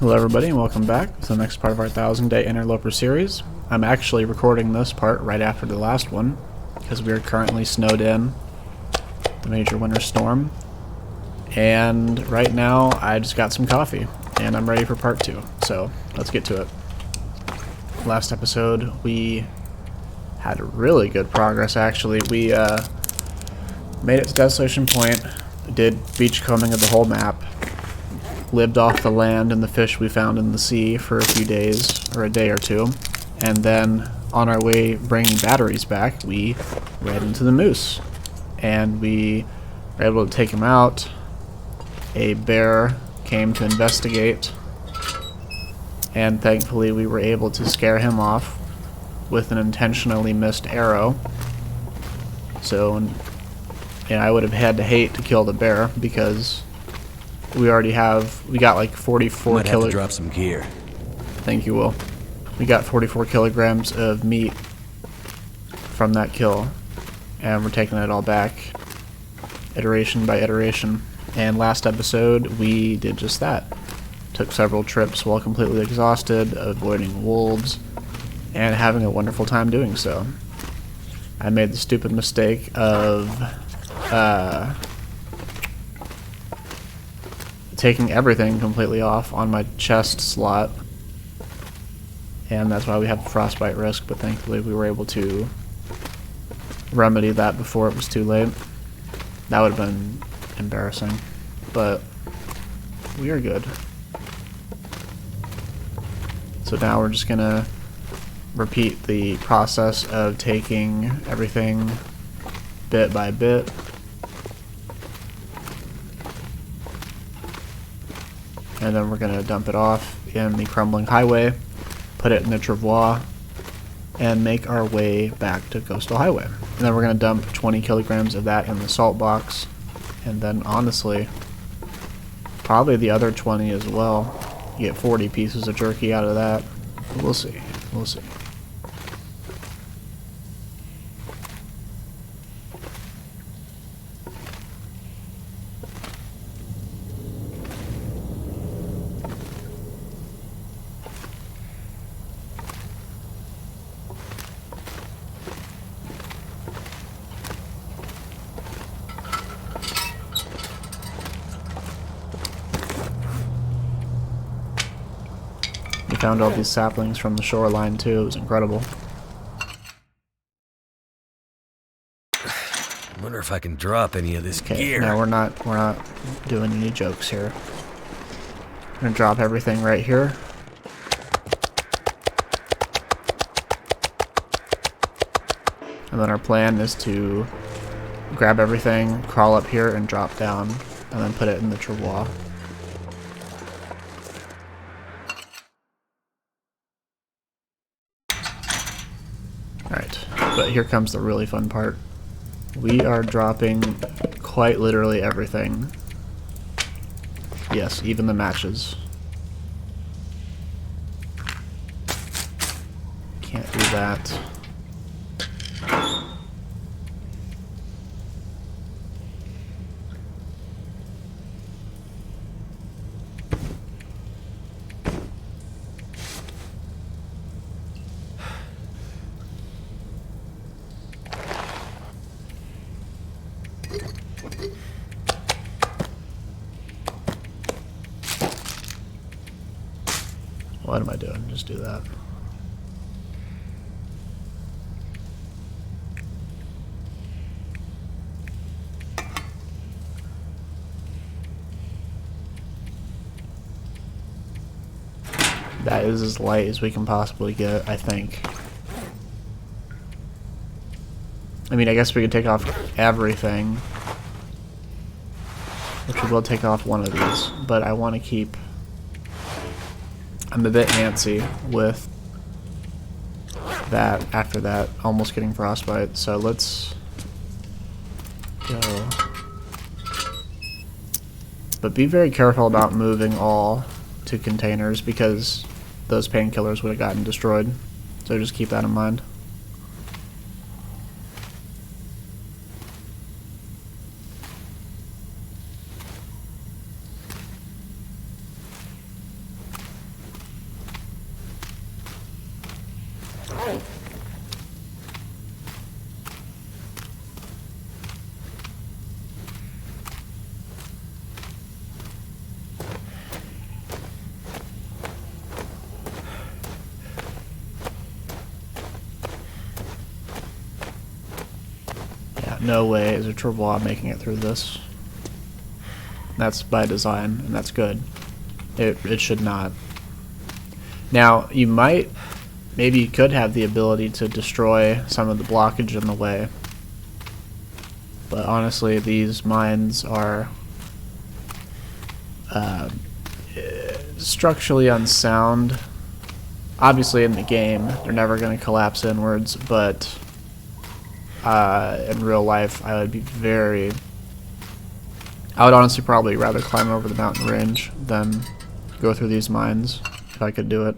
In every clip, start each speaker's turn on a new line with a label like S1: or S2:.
S1: Hello everybody and welcome back to the next part of our 1000-day Interloper series. I'm actually recording this part right after the last one because we are currently snowed in the major winter storm, and right now I just got some coffee and I'm ready for part 2, so let's get to it. Last episode we had really good progress actually. We made it to Desolation Point, did beachcombing of the whole map, lived off the land and the fish we found in the sea for a few days, or a day or two, and then on our way bringing batteries back, we ran into the moose, and we were able to take him out. A bear came to investigate, and thankfully we were able to scare him off with an intentionally missed arrow. So, and I would have had to hate to kill the bear because we got like 44
S2: Might have to drop some gear.
S1: Thank you, Will. We got 44 kilograms of meat from that kill, and we're taking it all back, iteration by iteration. And last episode, we did just that. Took several trips while completely exhausted, avoiding wolves, and having a wonderful time doing so. I made the stupid mistake of taking everything completely off on my chest slot, and that's why we have the frostbite risk, but thankfully we were able to remedy that before it was too late. That would have been embarrassing, but we are good. So now we're just gonna repeat the process of taking everything bit by bit. And then we're going to dump it off in the crumbling highway, put it in the travois, and make our way back to Coastal Highway. And then we're going to dump 20 kilograms of that in the salt box, and then honestly, probably the other 20 as well. You get 40 pieces of jerky out of that. But we'll see. We'll see. We found all these saplings from the shoreline too. It was incredible.
S2: I wonder if I can drop any of this gear.
S1: No, we're not doing any jokes here. I'm gonna drop everything right here. And then our plan is to grab everything, crawl up here, and drop down, and then put it in the travois. Alright, but here comes the really fun part. We are dropping quite literally everything. Yes, even the matches. Can't do that. What am I doing? Just do that. That is as light as we can possibly get, I think. I mean, I guess we could take off everything, which we will take off one of these, but I want to keep... I'm a bit antsy with that after that, almost getting frostbite, so let's go. But be very careful about moving all to containers because those painkillers would have gotten destroyed, so just keep that in mind. no way is a travois making it through this. That's by design, and that's good. It should not. Now, maybe you could have the ability to destroy some of the blockage in the way. But honestly, these mines are structurally unsound. Obviously in the game, they're never going to collapse inwards, but in real life, I would honestly probably rather climb over the mountain range than go through these mines, if I could do it.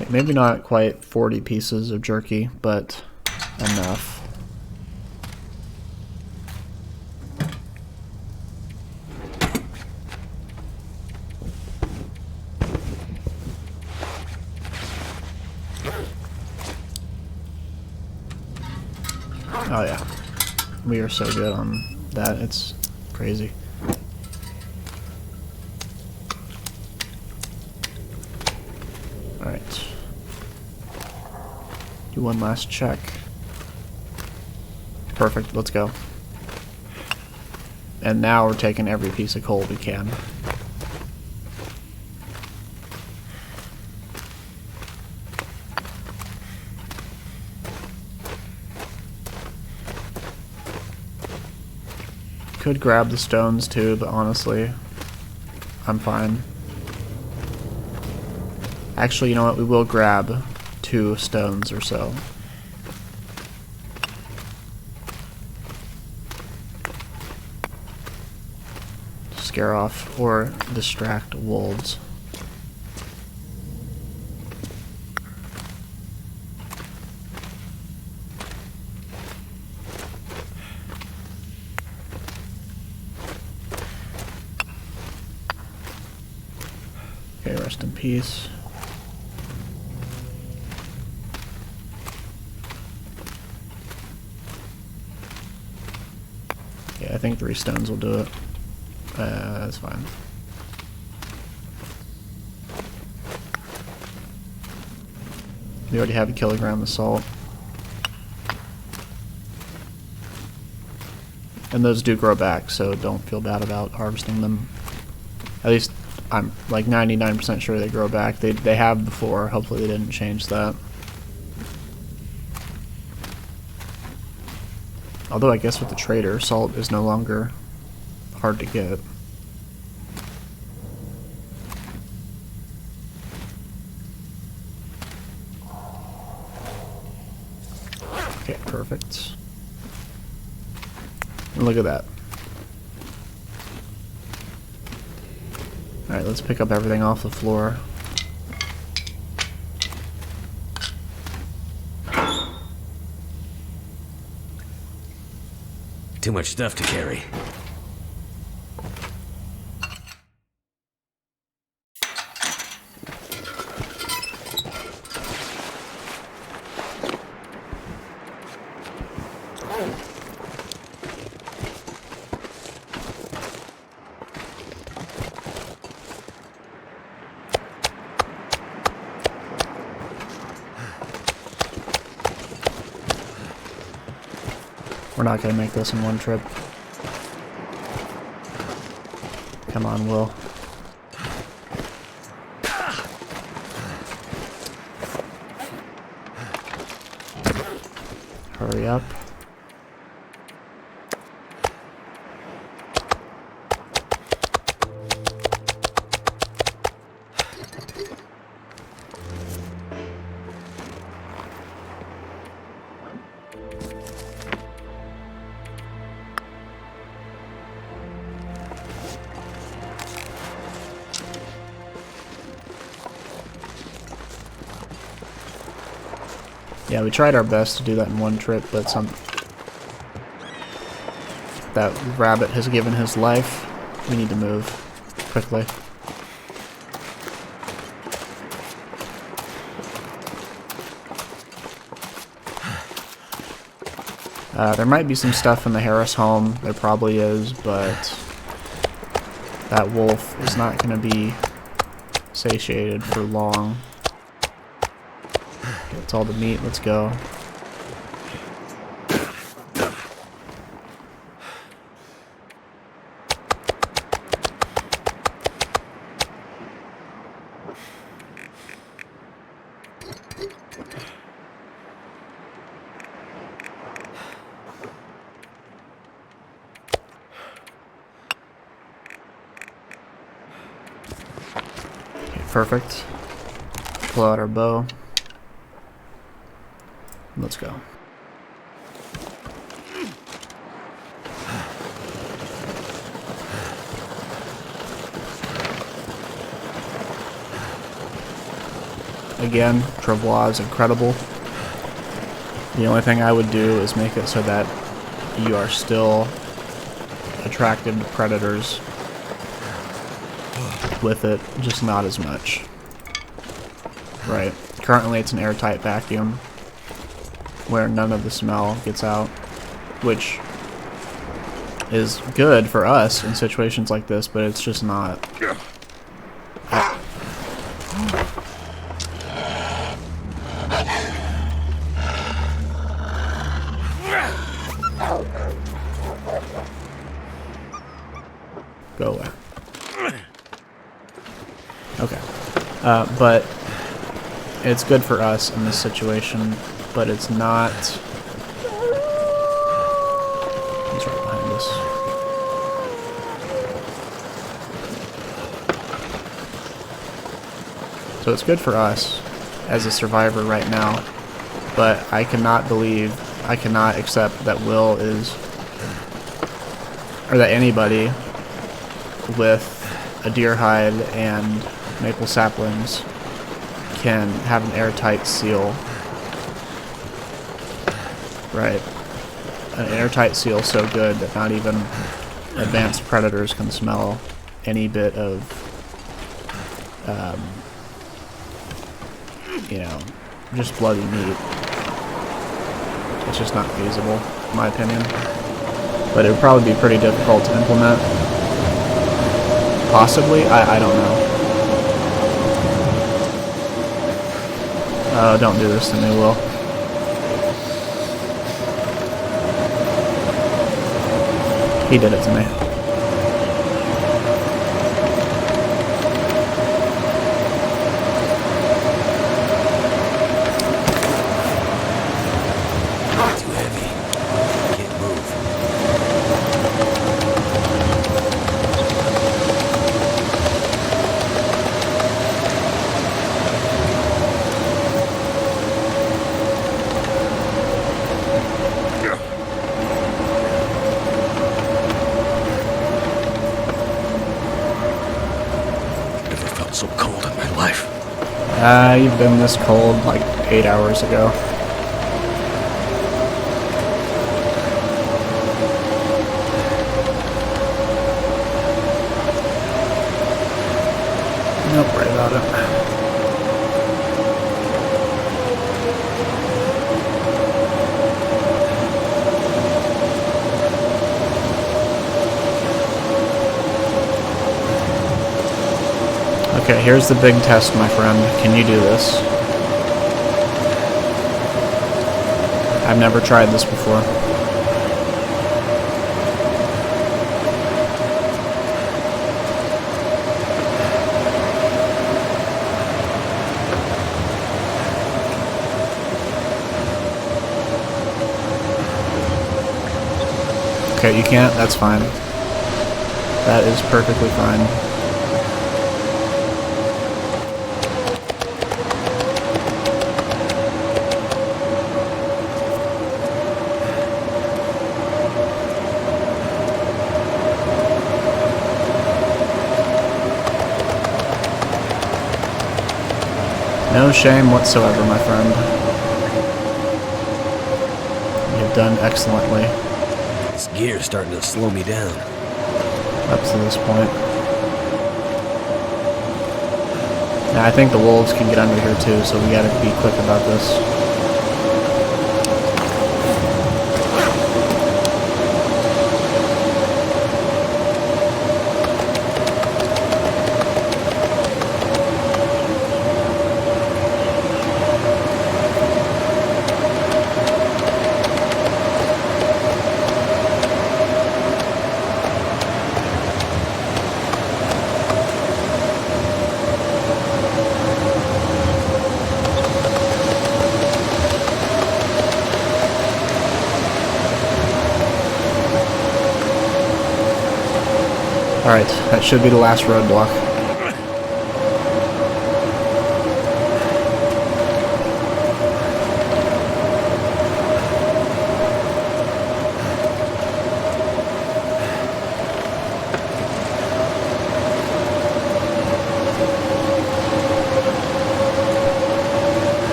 S1: Okay, maybe not quite 40 pieces of jerky, but enough. Oh yeah, we are so good on that, it's crazy. Alright. Do one last check. Perfect, let's go. And now we're taking every piece of coal we can. Could grab the stones too, but honestly, I'm fine. Actually, you know what? We will grab 2 stones or so. Scare off or distract wolves. Okay, rest in peace. Yeah, I think 3 stones will do it. That's fine. We already have a kilogram of salt. And those do grow back, so don't feel bad about harvesting them. At least I'm like 99% sure they grow back. They have before. Hopefully they didn't change that. Although I guess with the trader, salt is no longer hard to get. Okay, perfect. And look at that. Alright, let's pick up everything off the floor.
S2: Too much stuff to carry.
S1: We're not going to make this in one trip. Come on, Will. Hurry up. Yeah, we tried our best to do that in one trip, but that rabbit has given his life. We need to move quickly. There might be some stuff in the Harris home. There probably is, but that wolf is not going to be satiated for long. Gets all the meat. Let's go. Perfect. Pull out our bow. Let's go. Again, travois is incredible. The only thing I would do is make it so that you are still attracted to predators with it, just not as much. Right. Currently it's an airtight vacuum where none of the smell gets out, which is good for us in situations like this, but it's just not. Go away. Okay. But it's good for us in this situation, but it's not. He's right behind us. So it's good for us as a survivor right now, but I cannot accept that Will is, or that anybody with a deer hide and maple saplings can have an airtight seal. Right. An airtight seal so good that not even advanced predators can smell any bit of, you know, just bloody meat. It's just not feasible, in my opinion. But it would probably be pretty difficult to implement. Possibly? I don't know. Oh, don't do this to me, Will. He did it to me.
S2: Too heavy. Can't move. Never felt so cold in my life.
S1: You've been this cold like 8 hours ago. Don't worry about it. Okay, here's the big test, my friend. Can you do this? I've never tried this before. Okay, you can't? That's fine. That is perfectly fine. No shame whatsoever, my friend. You've done excellently.
S2: This gear's starting to slow me down.
S1: Up to this point. Now, I think the wolves can get under here too, so we gotta be quick about this. Alright, that should be the last roadblock.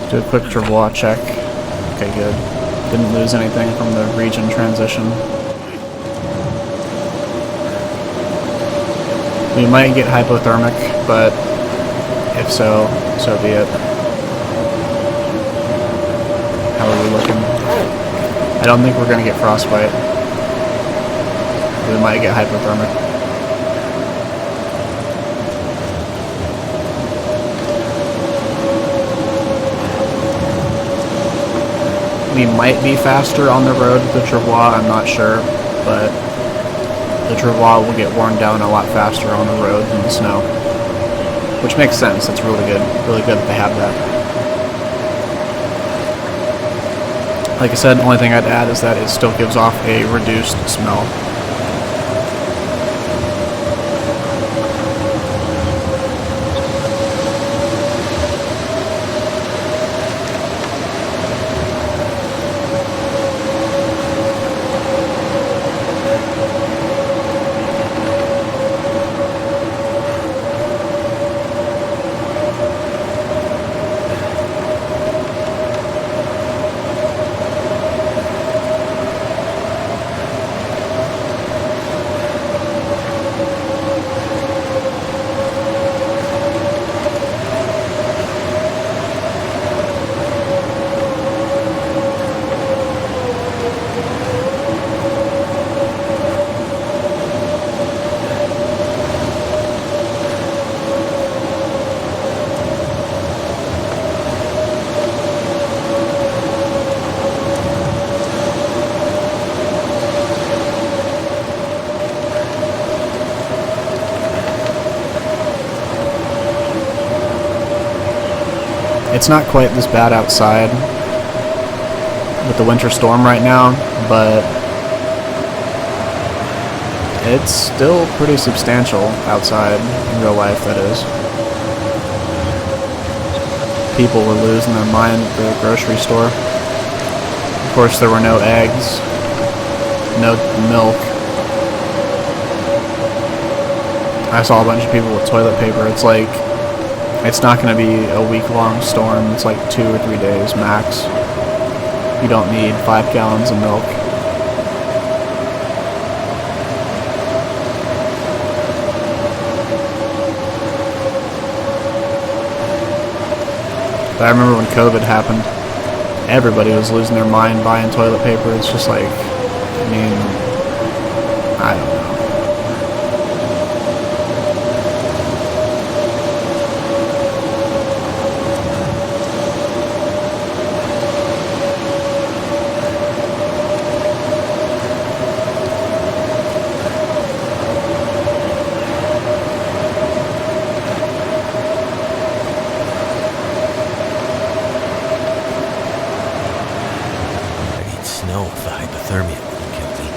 S1: Do a quick travois check. Okay, good. Didn't lose anything from the region transition. We might get hypothermic, but if so, so be it. How are we looking? I don't think we're gonna get frostbite. We might get hypothermic. We might be faster on the road with the travois, I'm not sure, but the travois will get worn down a lot faster on the road than the snow. Which makes sense, it's really good that they have that. Like I said, the only thing I'd add is that it still gives off a reduced smell. It's not quite this bad outside with the winter storm right now, but it's still pretty substantial outside in real life, that is. People were losing their mind at the grocery store. Of course, there were no eggs, no milk. I saw a bunch of people with toilet paper. It's like, it's not going to be a week-long storm. It's like 2 or 3 days max. You don't need 5 gallons of milk. But I remember when COVID happened, everybody was losing their mind buying toilet paper. It's just like, I mean, I don't know.
S2: Snow if the hypothermia wouldn't kill me.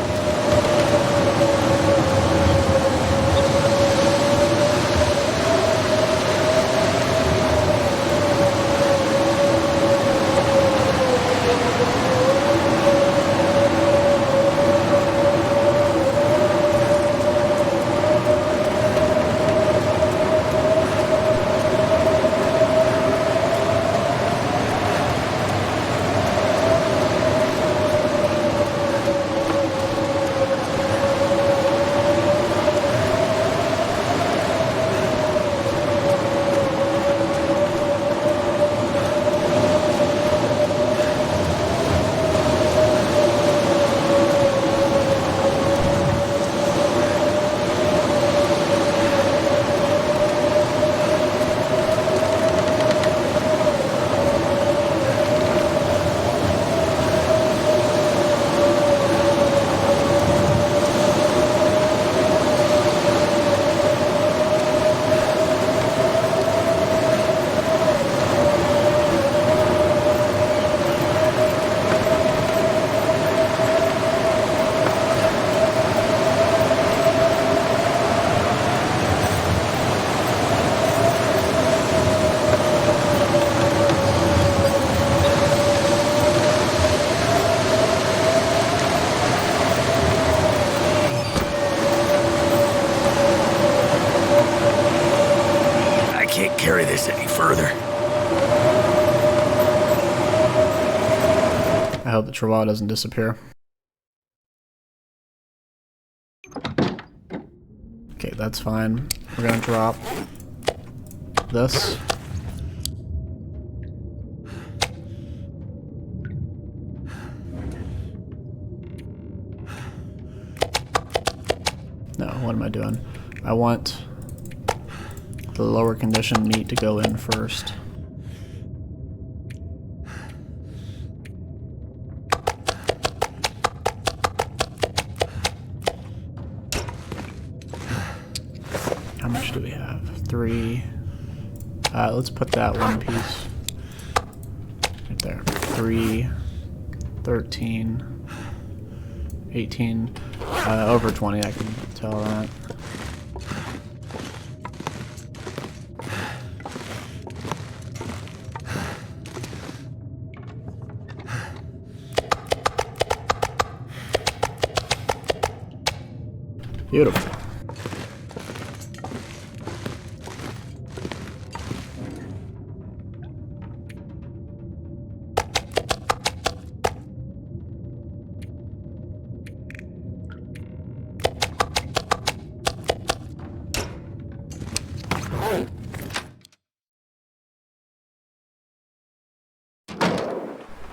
S2: this any further.
S1: I hope the Chihuahua doesn't disappear. Okay, that's fine. We're gonna drop this. No, what am I doing? I want the lower condition meat to go in first. How much do we have? 3. Let's put that one piece right there. 3, 13, 18, over 20, I can tell that. Beautiful.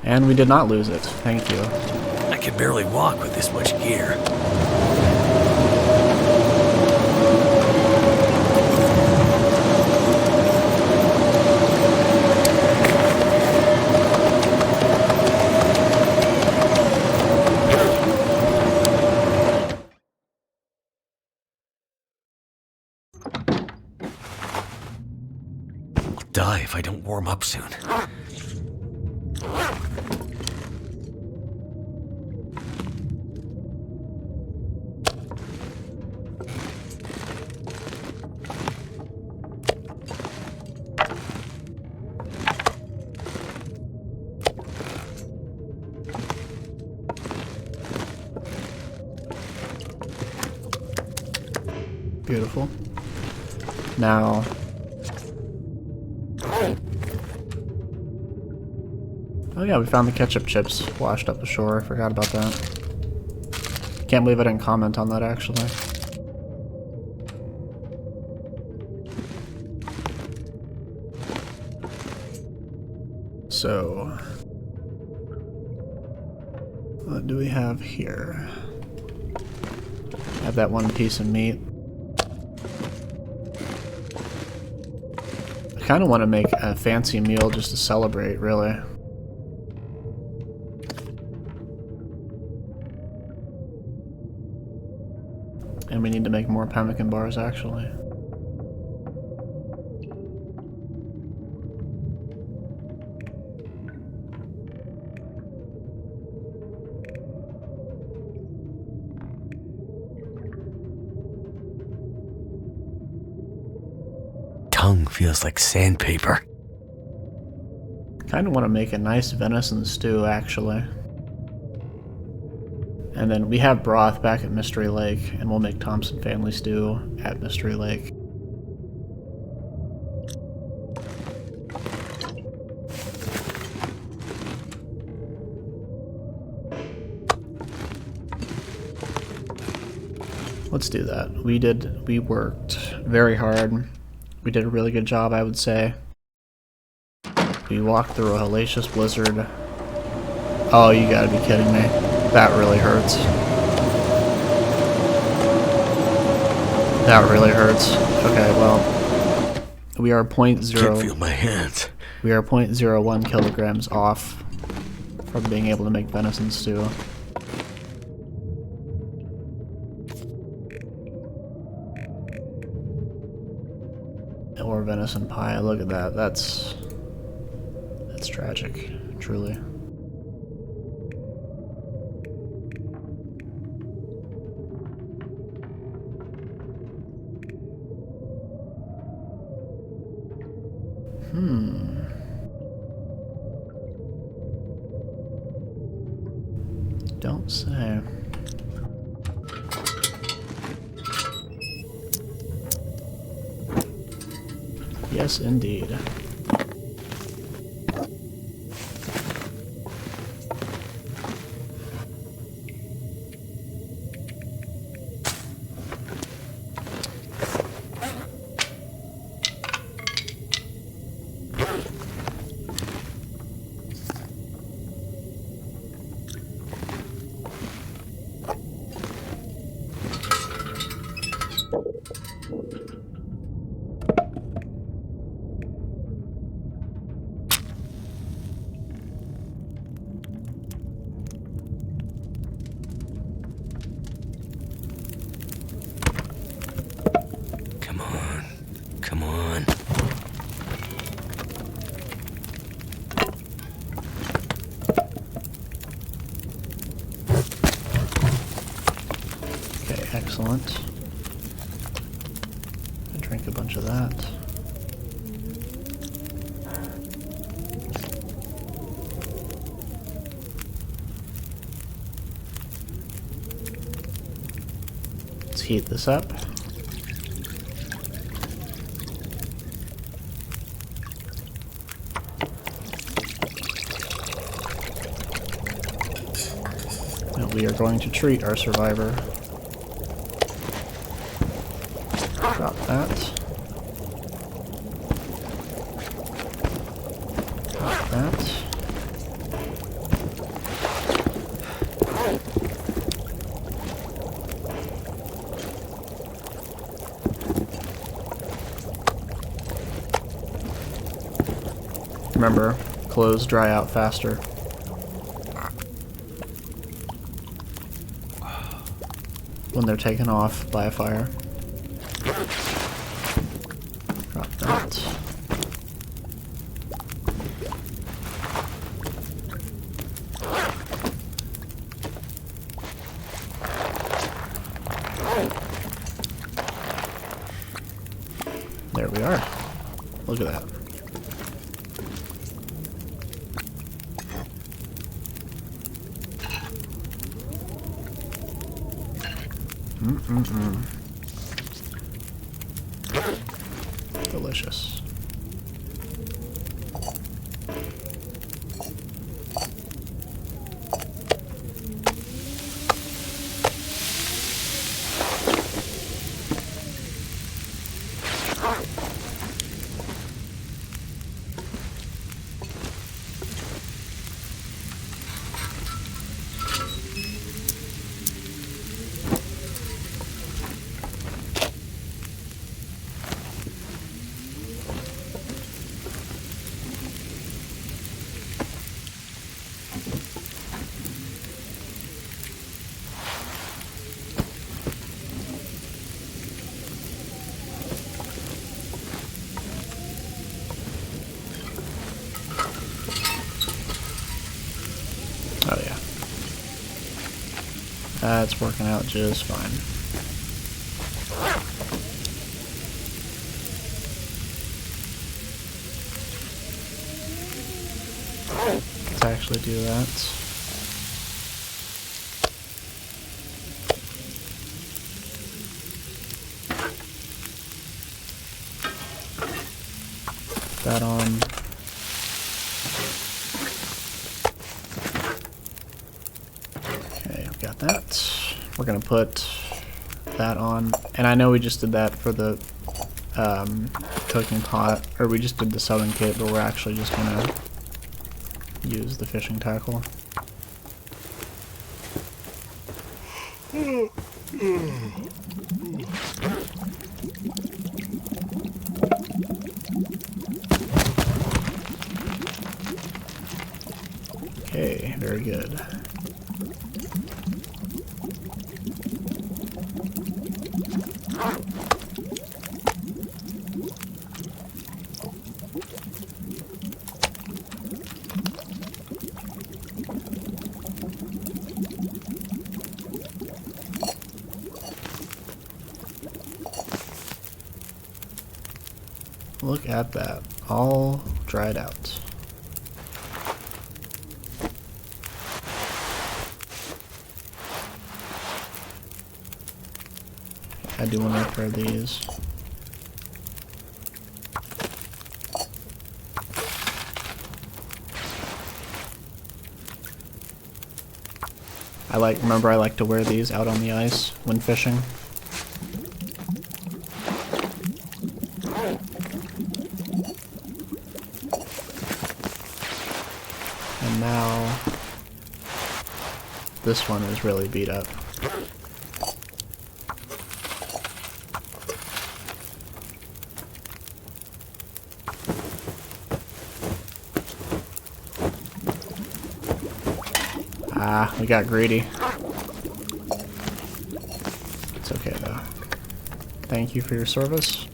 S1: And we did not lose it. Thank you.
S2: I can barely walk with this much gear. I'll die if I don't warm up soon.
S1: Beautiful. Now, oh yeah, we found the ketchup chips washed up ashore. I forgot about that. Can't believe I didn't comment on that, actually. So, what do we have here? Have that one piece of meat. I kind of want to make a fancy meal just to celebrate, really. And we need to make more pemmican bars, actually.
S2: Tongue feels like sandpaper.
S1: Kind of want to make a nice venison stew, actually. And then we have broth back at Mystery Lake, and we'll make Thompson family stew at Mystery Lake. Let's do that. We worked very hard. We did a really good job, I would say. We walked through a hellacious blizzard. Oh, you gotta be kidding me. That really hurts. That really hurts. Okay, well, we are
S2: Can't feel my hands.
S1: We are 0.01 kilograms off from being able to make venison stew. Or venison pie. Look at that. That's tragic, truly. Don't say. Yes, indeed.
S2: Come on. Come on.
S1: Okay, excellent. I drank a bunch of that. Let's heat this up. And we are going to treat our survivor. Drop that. Drop that. Remember, clothes dry out faster. When they're taken off by a fire. Drop that. There we are. Look at that. Delicious. Oh yeah. That's working out just fine. Let's actually do that. That on. Okay, I've got that. We're gonna put that on, and I know we just did that for the cooking pot, or we just did the sewing kit, but we're actually just gonna use the fishing tackle. Okay, very good. Look at that, all dried out. I do want to repair these. Remember I like to wear these out on the ice when fishing. And now this one is really beat up. Ah, we got greedy. It's okay though. Thank you for your service.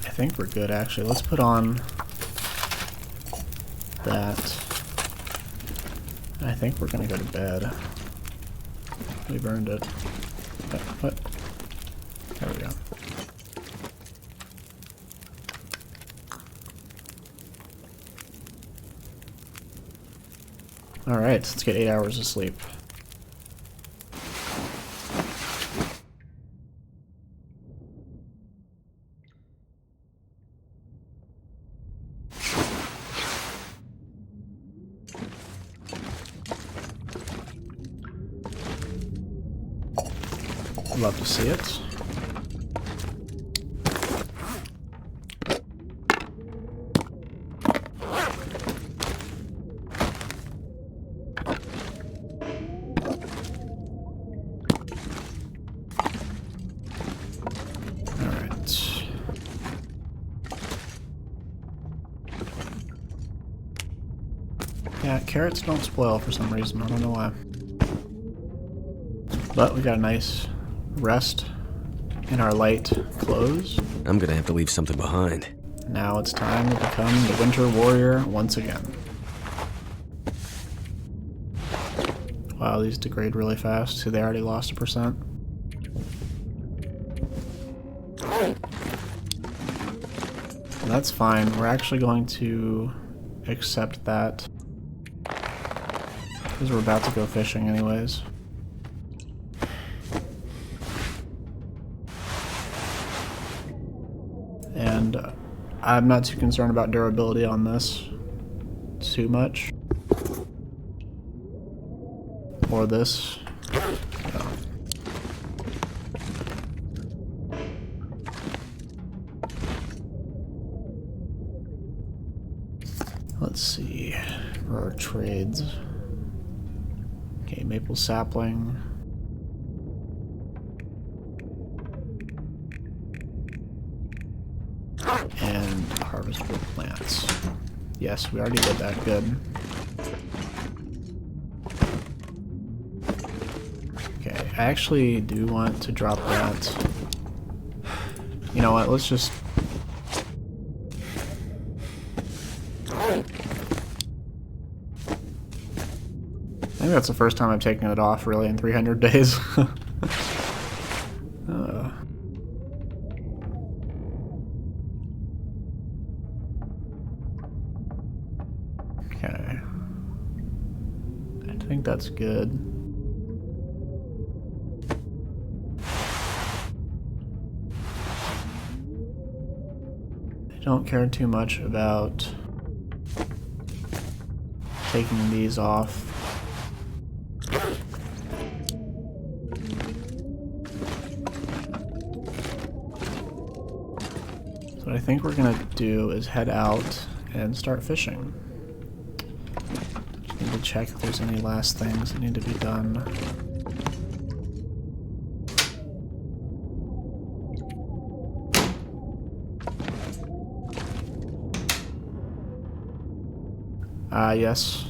S1: I think we're good actually. Let's put on that. I think we're gonna go to bed. We burned it. What? There we go. Alright, let's get 8 hours of sleep. Love to see it. Alright. Yeah, carrots don't spoil for some reason. I don't know why. But we got a nice rest in our light clothes.
S2: I'm gonna have to leave something behind.
S1: Now it's time to become the Winter Warrior once again. Wow, these degrade really fast. See, they already lost 1%. That's fine. We're actually going to accept that because we're about to go fishing anyways. And I'm not too concerned about durability on this too much. Or this. Yeah. Let's see. For our trades. Okay, maple sapling. And harvestable plants. Yes, we already did that. Good. Okay, I actually do want to drop that. You know what, let's just... I think that's the first time I've taken it off, really, in 300 days. Okay. I think that's good. I don't care too much about taking these off. So what I think we're gonna do is head out and start fishing. Just need to check if there's any last things that need to be done. Yes.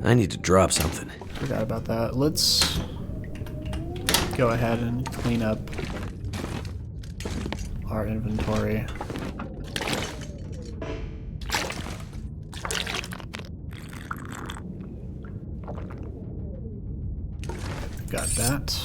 S2: I need to drop something.
S1: Forgot about that. Let's go ahead and clean up our inventory. Got that.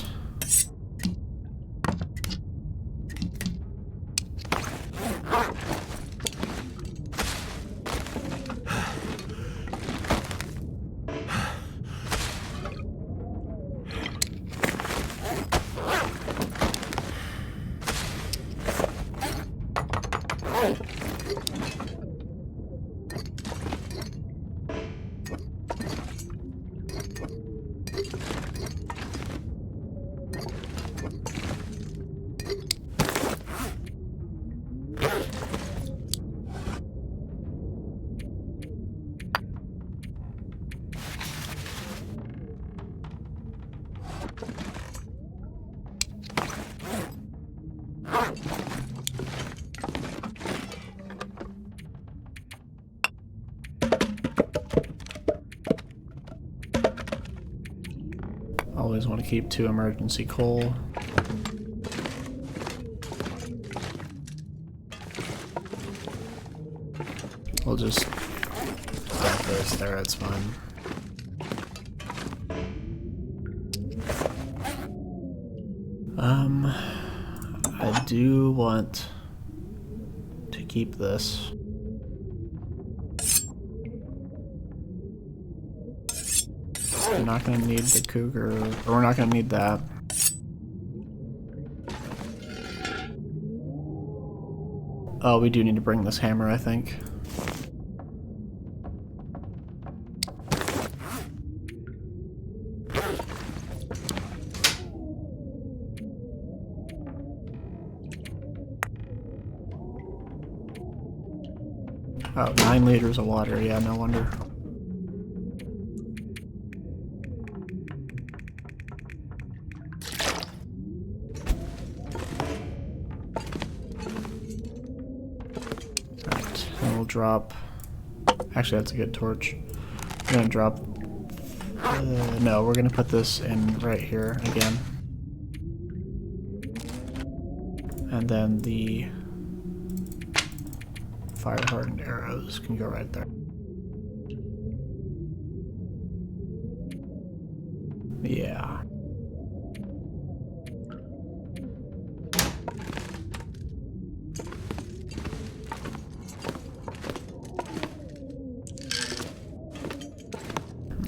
S1: Always want to keep 2 emergency coal. We'll just dump this there, it's fine. I do want to keep this. We're not going to need the cougar, or we're not going to need that. Oh, we do need to bring this hammer, I think. Oh, 9 liters of water, yeah, no wonder. Alright, and we'll drop... Actually, that's a good torch. We're gonna drop... no, we're gonna put this in right here again. And then the fire-hardened arrows can go right there. Yeah.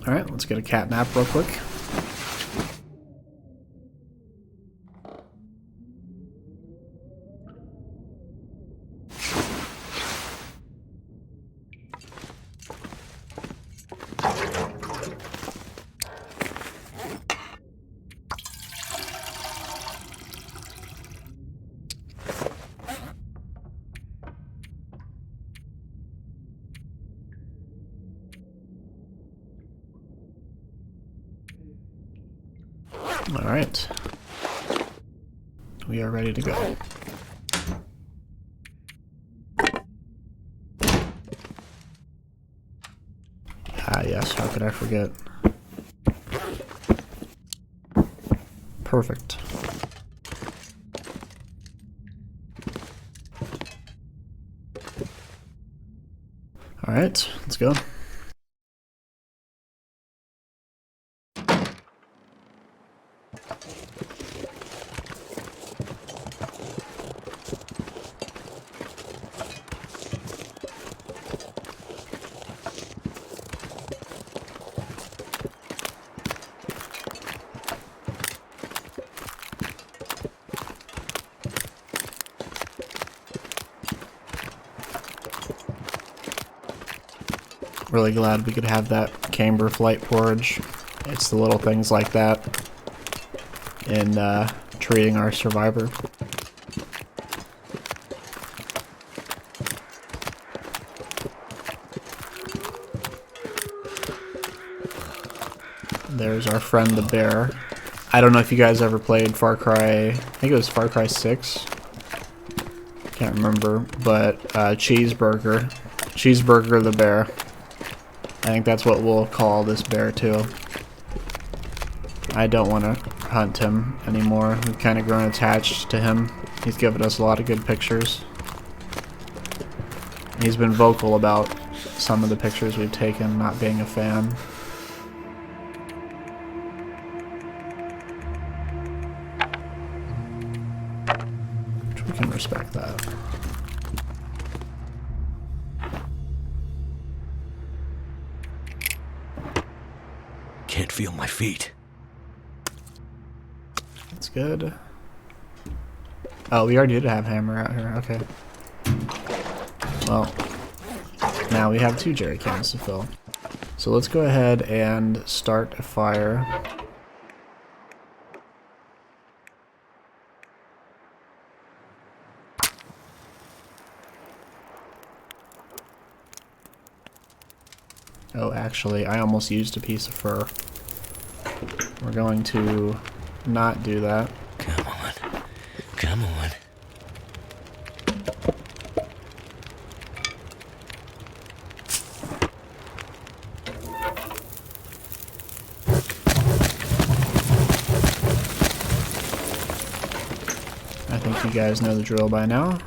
S1: Alright, let's get a cat nap real quick. Alright. We are ready to go. Ah, yes, how could I forget? Perfect. Alright, let's go. Really glad we could have that camber flight porridge. It's the little things like that in treating our survivor. There's our friend the bear. I don't know if you guys ever played Far Cry, I think it was Far Cry 6. Can't remember, but Cheeseburger the bear. I think that's what we'll call this bear too. I don't want to hunt him anymore. We've kind of grown attached to him. He's given us a lot of good pictures. He's been vocal about some of the pictures we've taken, not being a fan. Which we can respect that.
S2: Can't feel my feet.
S1: That's good. Oh, we already did have hammer out here. Okay. Well, now we have 2 jerry cans to fill. So let's go ahead and start a fire. Oh, actually, I almost used a piece of fur. We're going to not do that.
S2: Come on. Come on.
S1: guys know the drill by now.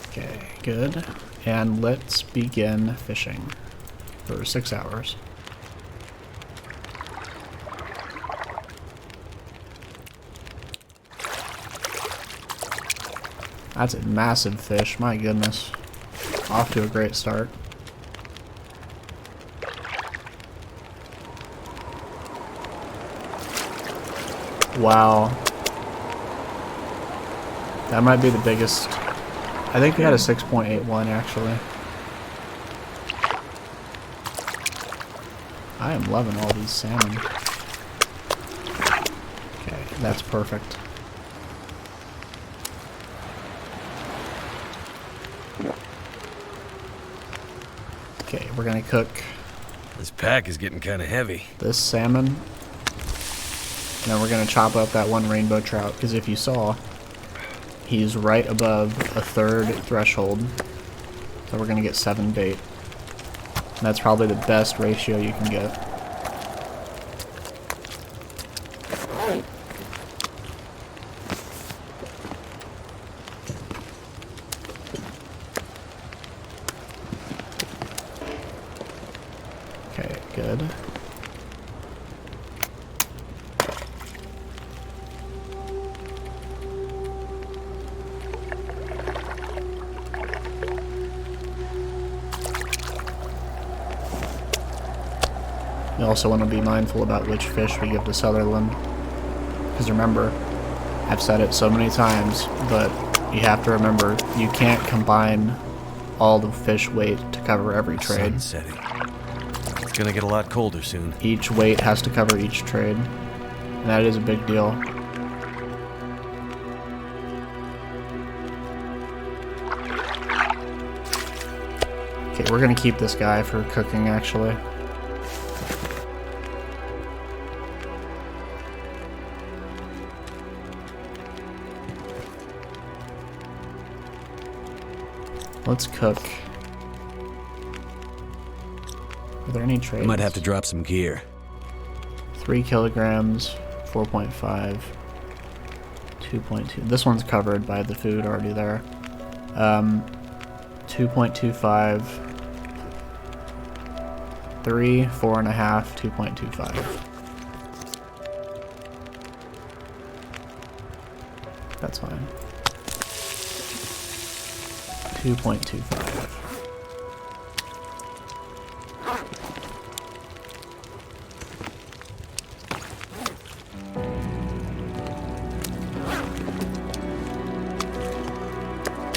S1: Okay, good. And let's begin fishing for 6 hours. That's a massive fish, my goodness. Off to a great start. Wow. That might be the biggest. I think we had a 6.81 actually. I am loving all these salmon. Okay, that's perfect. Okay, we're gonna cook
S2: This pack is getting kind of heavy.
S1: this salmon. And then we're gonna chop up that one rainbow trout, because if you saw, he's right above a 3rd threshold. So we're gonna get 7 bait. And that's probably the best ratio you can get. Okay, good. You also want to be mindful about which fish we give to Sutherland. Because remember, I've said it so many times, but you have to remember, you can't combine all the fish weight to cover every trade.
S2: Sun's setting. It's gonna get a lot colder soon.
S1: Each weight has to cover each trade. And that is a big deal. Okay, we're gonna keep this guy for cooking actually. Let's cook. Are there any trades?
S2: I might have to drop some gear.
S1: 3 kilograms, 4.5, 2.2. This one's covered by the food already there. 2.25, 3, 4.5, 2.25. That's fine. 2.25.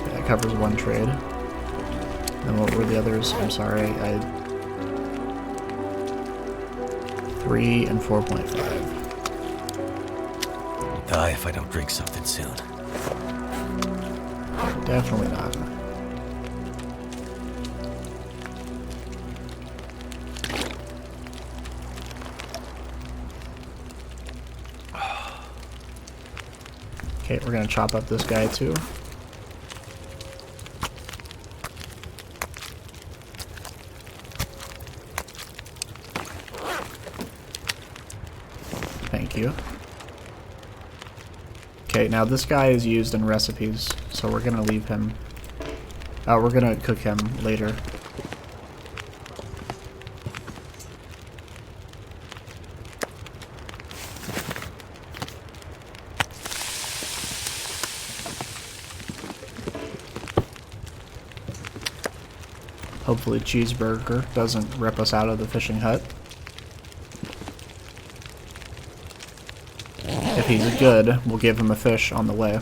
S1: That covers one trade. And what were the others? I'm sorry, I 3 and 4.5.
S2: I'll die if I don't drink something soon.
S1: Definitely not. Okay, we're gonna chop up this guy too. Thank you. Okay, now this guy is used in recipes, so we're gonna leave him. We're gonna cook him later. Hopefully Cheeseburger doesn't rip us out of the fishing hut. If he's good, we'll give him a fish on the way.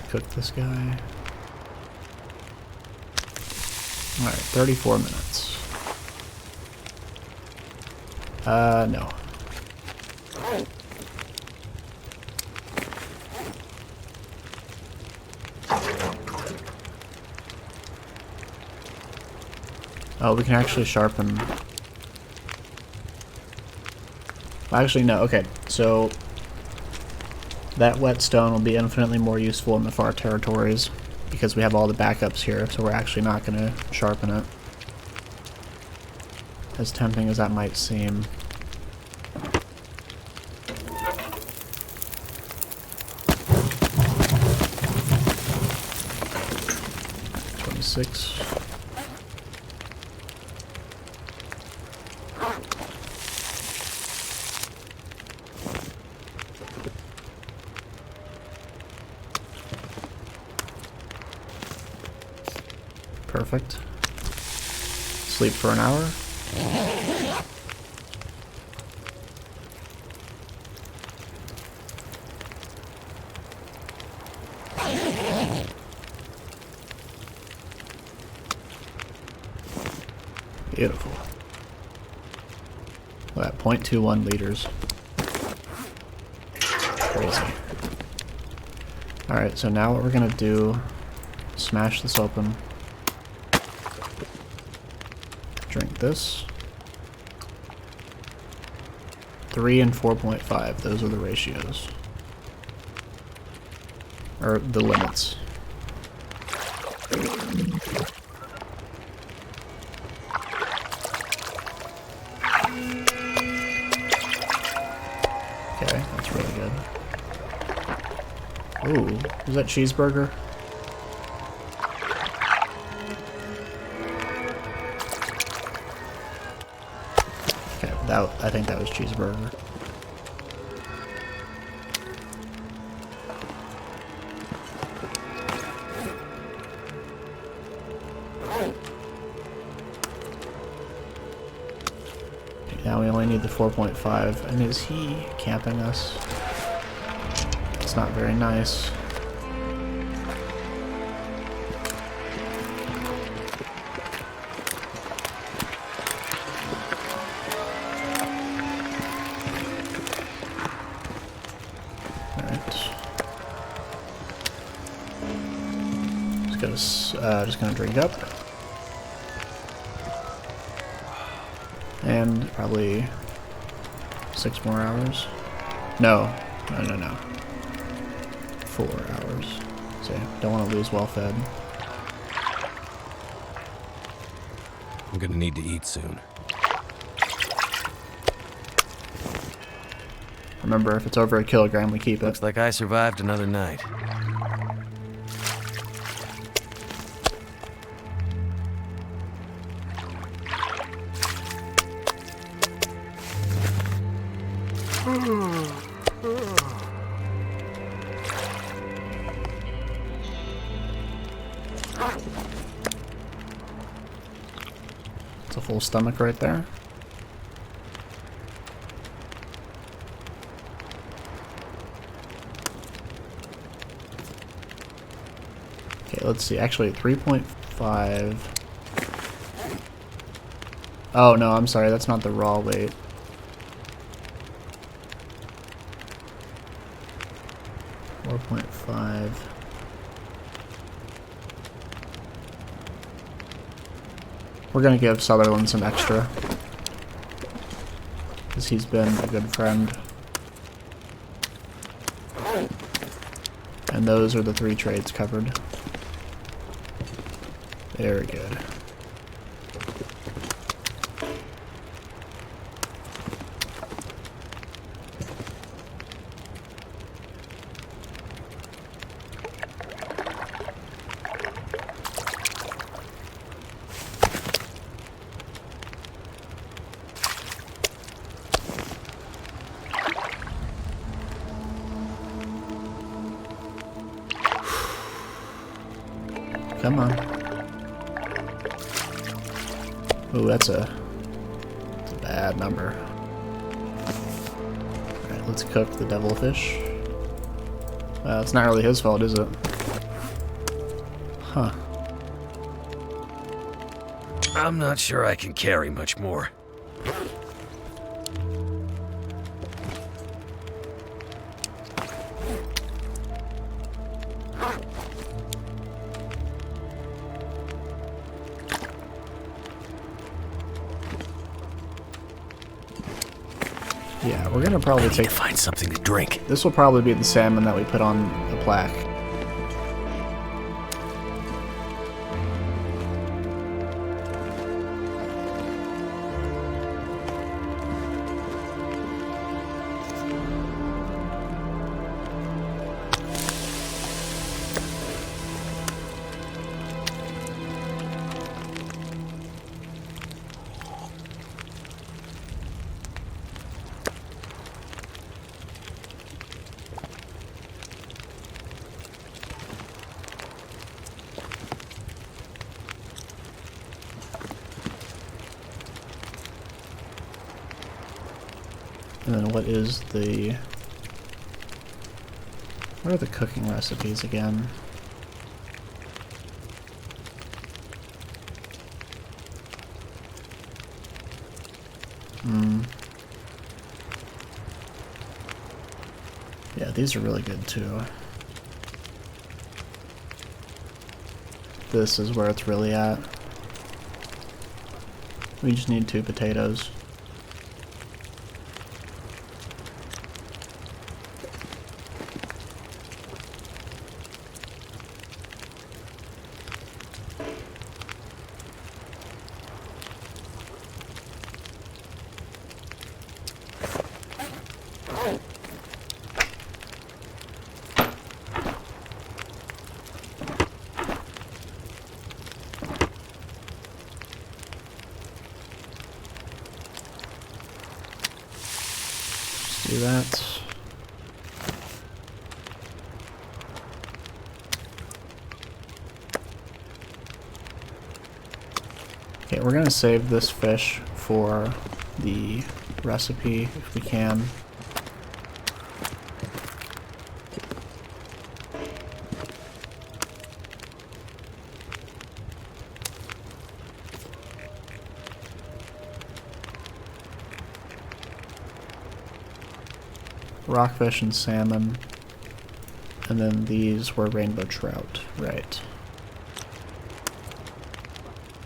S1: Cook this guy. Alright, 34 minutes. No. Oh, we can actually sharpen... Actually, no. Okay, so... that whetstone will be infinitely more useful in the far territories because we have all the backups here, so we're actually not going to sharpen it. As tempting as that might seem. $26. Perfect. Sleep for an hour. Beautiful. Look at that, 0.21 liters. Crazy. Alright, so now what we're gonna do, smash this open. Drink this. 3 and 4.5, those are the ratios. Or the limits. Okay, that's really good. Ooh, is that cheeseburger? I think that was cheeseburger. Now we only need the 4.5. And is he camping us? It's not very nice. Just gonna drink up. And probably 6 more hours. No. 4 hours. So don't want to lose well fed.
S2: I'm gonna need to eat soon.
S1: Remember, if it's over a kilogram, we keep it.
S2: Looks like I survived another night.
S1: It's a full stomach right there. Okay, let's see. Actually, 3.5. Oh, no, I'm sorry. That's not the raw weight. .5. We're gonna give Sutherland some extra, because he's been a good friend. And those are the 3 trades covered. Very good. Come on. Ooh, that's a bad number. Alright, let's cook the devilfish. It's not really his fault, is it? Huh.
S2: I'm not sure I can carry much more.
S1: Yeah, we're gonna probably
S2: Need to find something to drink.
S1: This will probably be the salmon that we put on the plaque. And then what are the cooking recipes again? Yeah, these are really good too. This is where it's really at. We just need 2 potatoes. Do that. Okay, we're gonna save this fish for the recipe if we can. Rockfish and salmon, and then these were rainbow trout, right?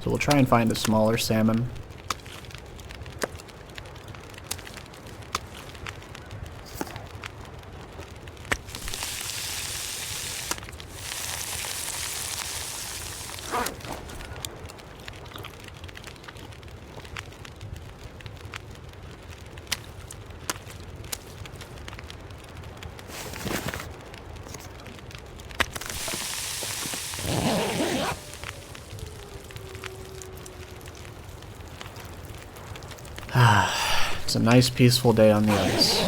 S1: So we'll try and find a smaller salmon. It's a nice peaceful day on the ice.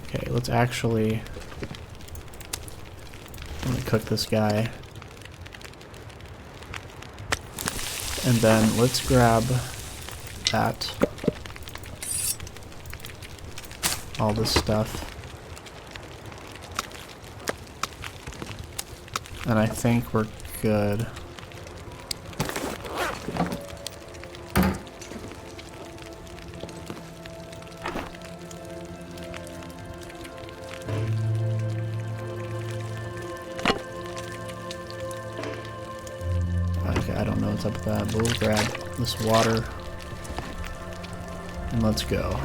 S1: Okay, let's actually... let me cook this guy. And then let's grab that. All this stuff. And I think we're good. Okay, I don't know what's up with that, but we'll grab this water and let's go.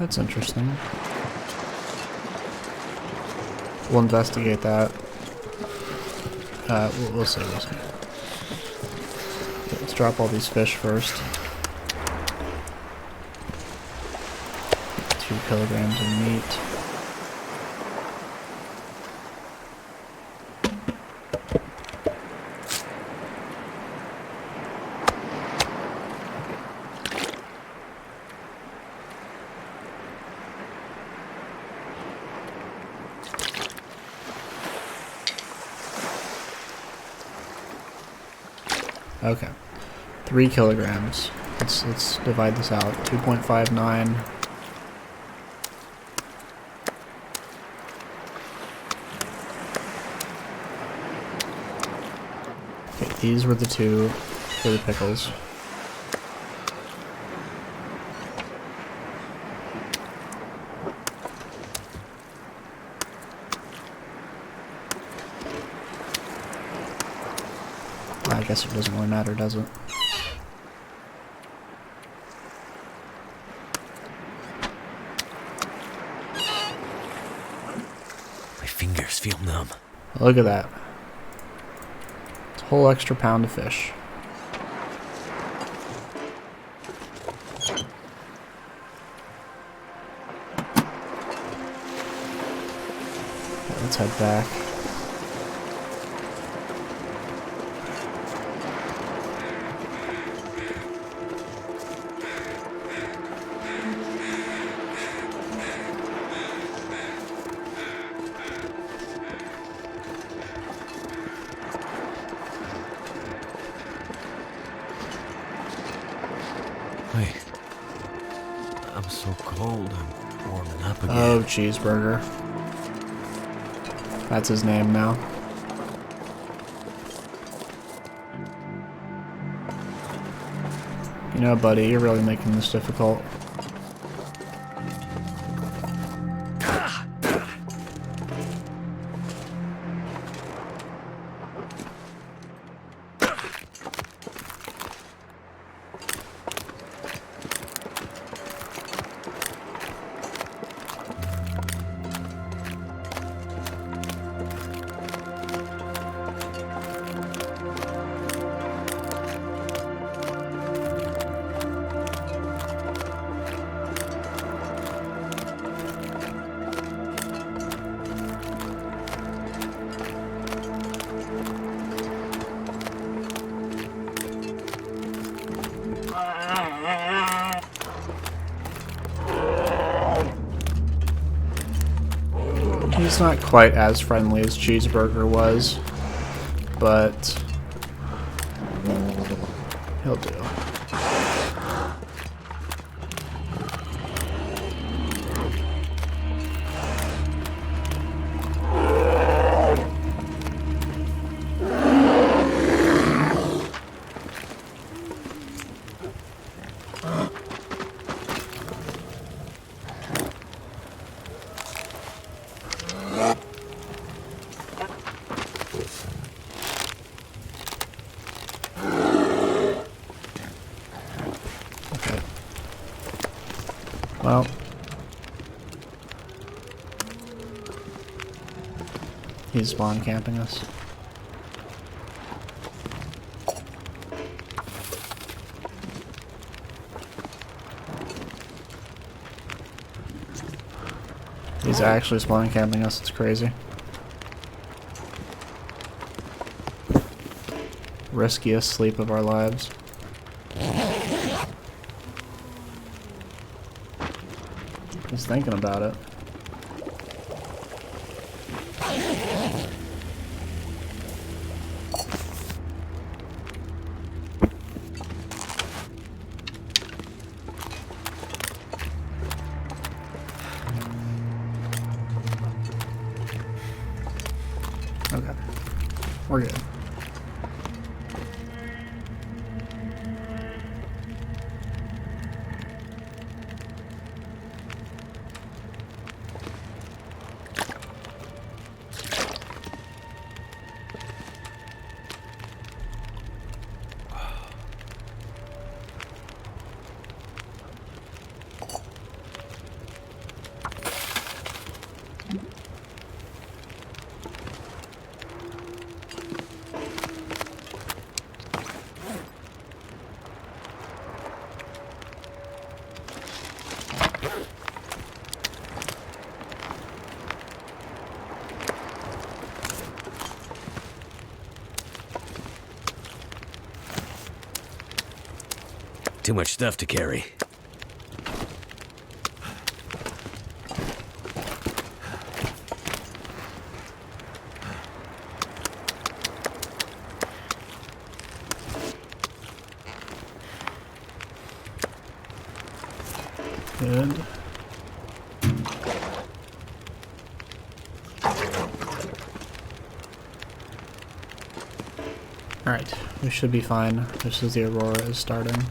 S1: That's interesting. We'll investigate that. We'll see. We'll see. Let's drop all these fish first. 2 kilograms of meat. Okay, 3 kilograms. Let's divide this out. 2.59. Okay, these were the 2 for the pickles. I guess it doesn't really matter, does it?
S2: My fingers feel numb.
S1: Look at that. It's a whole extra pound of fish. Okay, let's head back.
S2: Wait. I'm so cold, I'm warming up again.
S1: Oh, cheeseburger. That's his name now. You know, buddy, you're really making this difficult. He's not quite as friendly as Cheeseburger was, but he'll do. Well, he's spawn camping us. He's actually spawn camping us, it's crazy. Riskiest sleep of our lives. He's thinking about it. Okay, we're good.
S2: Too much stuff to carry.
S1: Good. Alright, we should be fine just as the aurora is starting.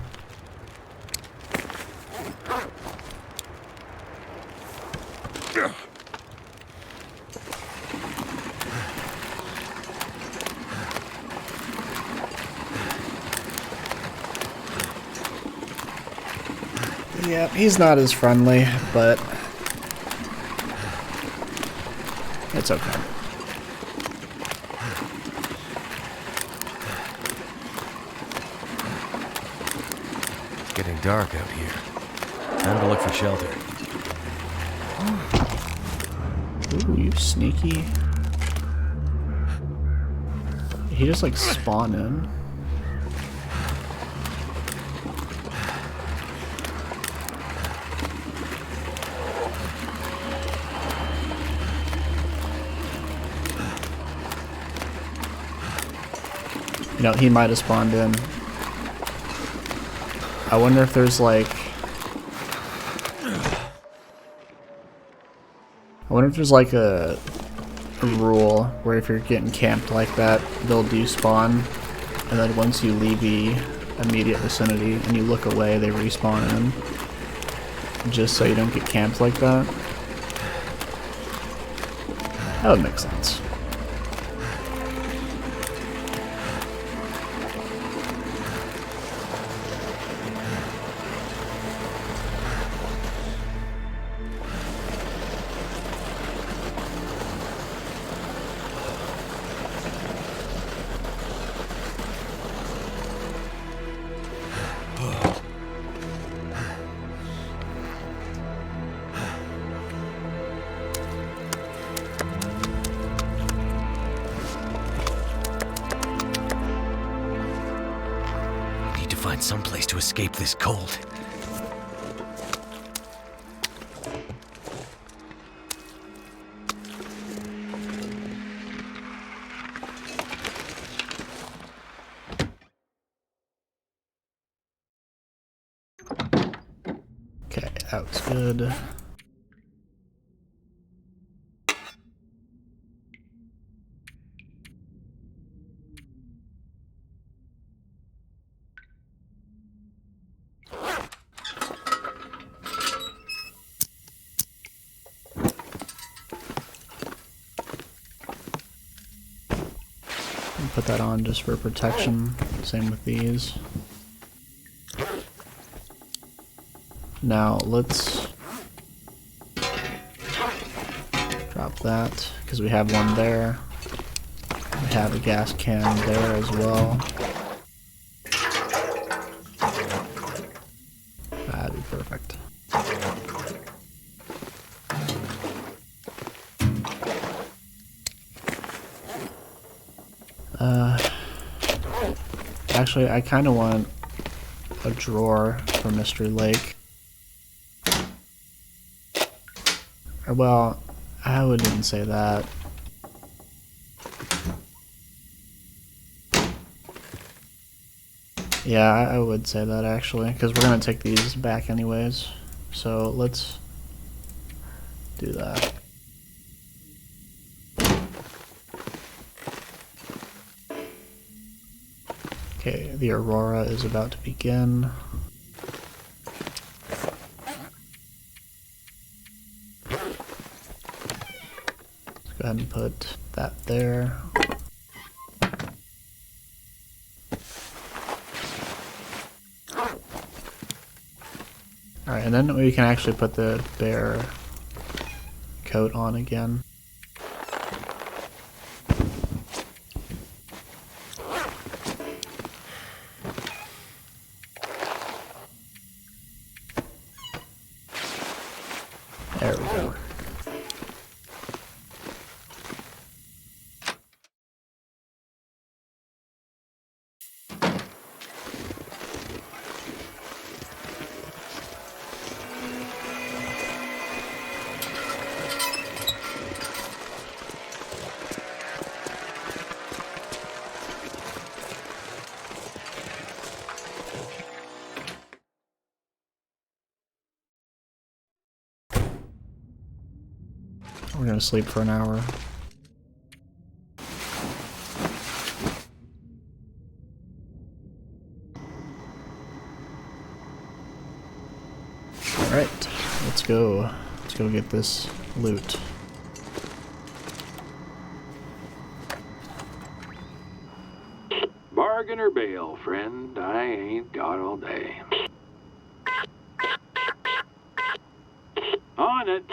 S1: Yep, he's not as friendly, but it's okay.
S2: It's getting dark out here. Time to look for shelter.
S1: Ooh, you sneaky. Did he just like spawn in? You know, he might have spawned in. I wonder if there's like... a rule where if you're getting camped like that, they'll despawn, and then once you leave the immediate vicinity and you look away, they respawn in. Just so you don't get camped like that. That would make sense.
S2: Find some place to escape this cold.
S1: Okay, that was good. Put that on just for protection. Same with these. Now let's drop that because we have one there. We have a gas can there as well. That'd be perfect. Actually, I kind of want a drawer for Mystery Lake. Or, well, I wouldn't say that. Yeah, I would say that actually, because we're going to take these back anyways. So let's do that. Okay, the aurora is about to begin. Let's go ahead and put that there. Alright, and then we can actually put the bear coat on again. There we go. We're gonna sleep for an hour. Alright, let's go. Let's go get this loot.
S3: Bargain or bail, friend. I ain't got all day. On it.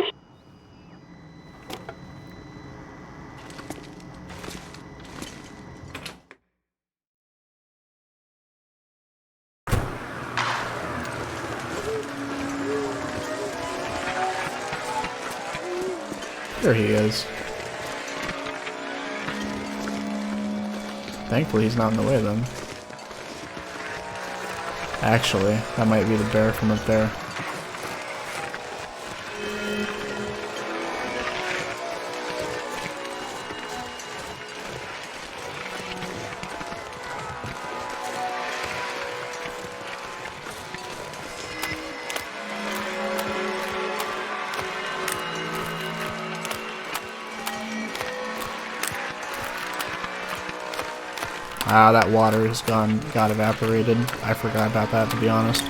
S1: There he is. Thankfully he's not in the way then. Actually, that might be the bear from up there. Ah, that water has got evaporated. I forgot about that, to be honest.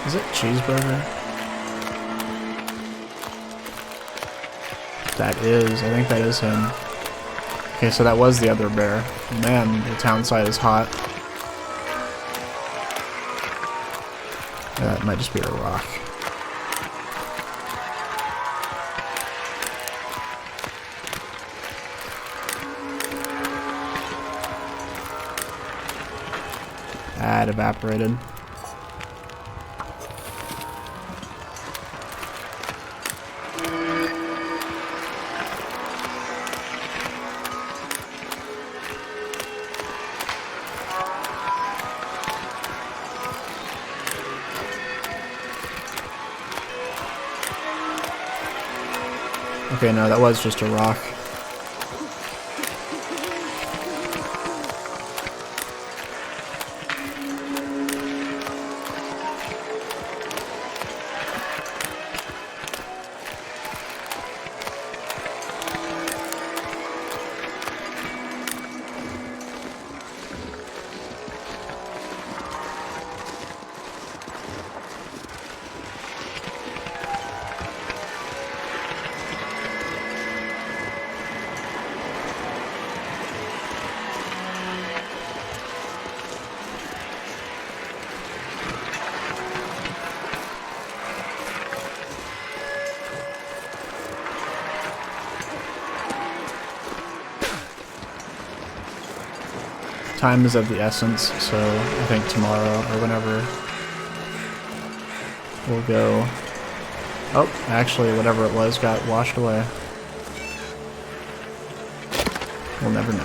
S1: Is it cheeseburger? That is. I think that is him. Okay, so that was the other bear. Man, the town side is hot. That might just be a rock. That evaporated. Okay, no, that was just a rock. Time is of the essence, so I think tomorrow or whenever we'll go. Oh, actually, whatever it was got washed away. We'll never know.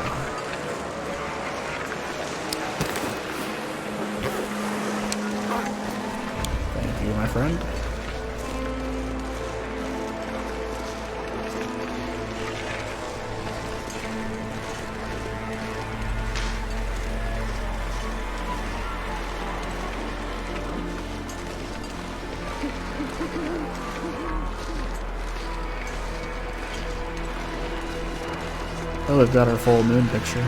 S1: Thank you, my friend. Oh, we've got our full moon picture.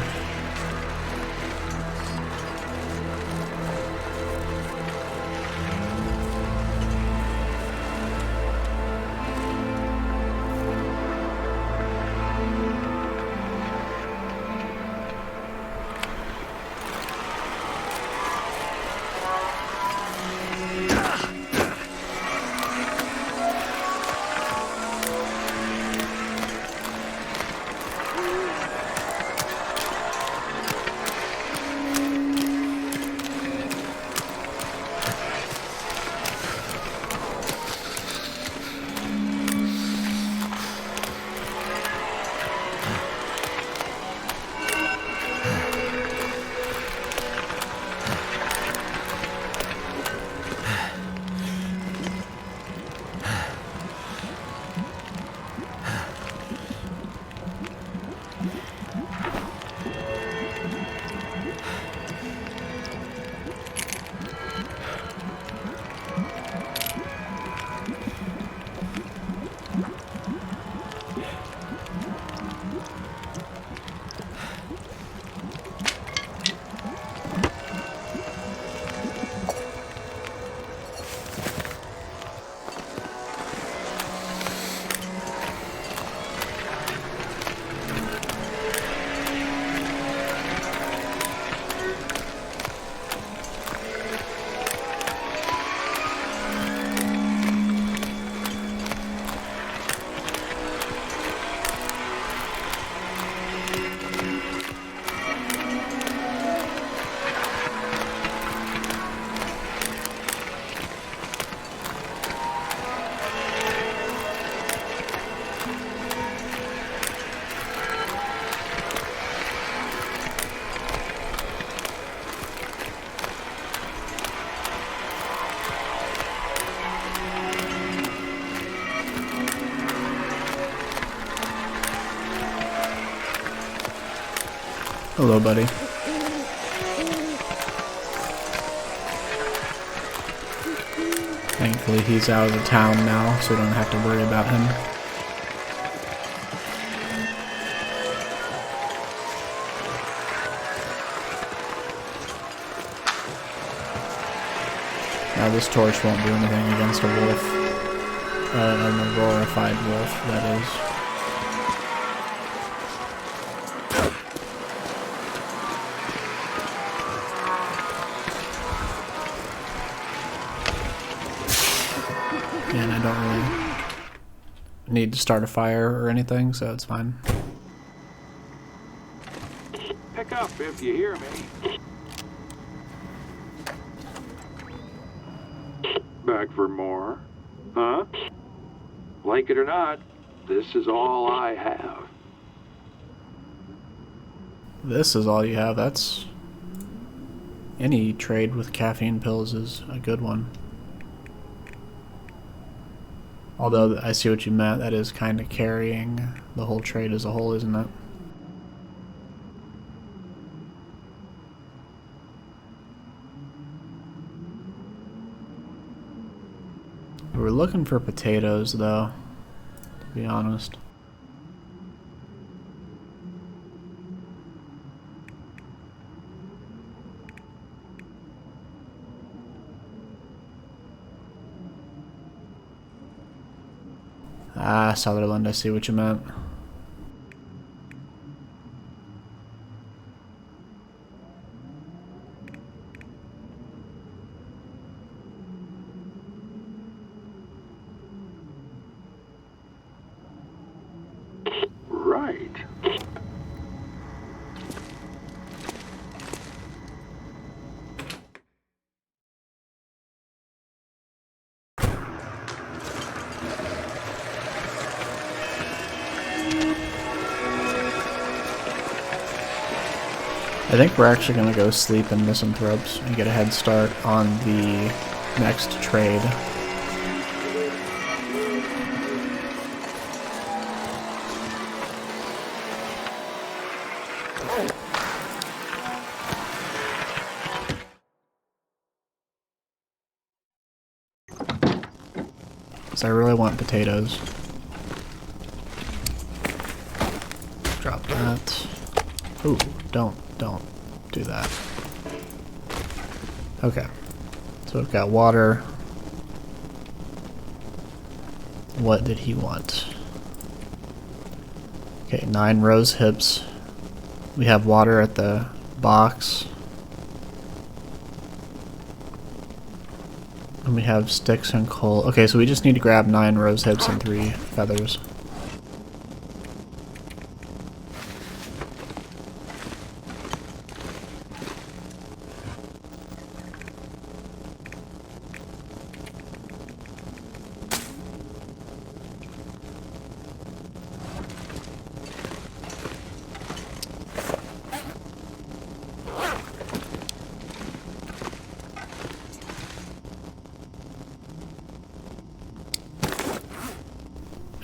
S1: Hello, buddy. Thankfully, he's out of the town now, so we don't have to worry about him. Now this torch won't do anything against a wolf. An aurorified wolf, that is. And I don't really need to start a fire or anything, so it's fine.
S3: Pick up if you hear me. Back for more? Huh? Like it or not, this is all I have.
S1: This is all you have. That's... Any trade with caffeine pills is a good one. Although, I see what you meant. That is kind of carrying the whole trade as a whole, isn't it? We're looking for potatoes, though, to be honest. Ah, Sutherland, I see what you meant.
S3: Right.
S1: I think we're actually going to go sleep in Misanthropes and get a head start on the next trade. So I really want potatoes. Drop that. Ooh, don't do that. Okay. So we've got water. What did he want? Okay, 9 rose hips. We have water at the box. And we have sticks and coal. Okay, so we just need to grab 9 rose hips and 3 feathers.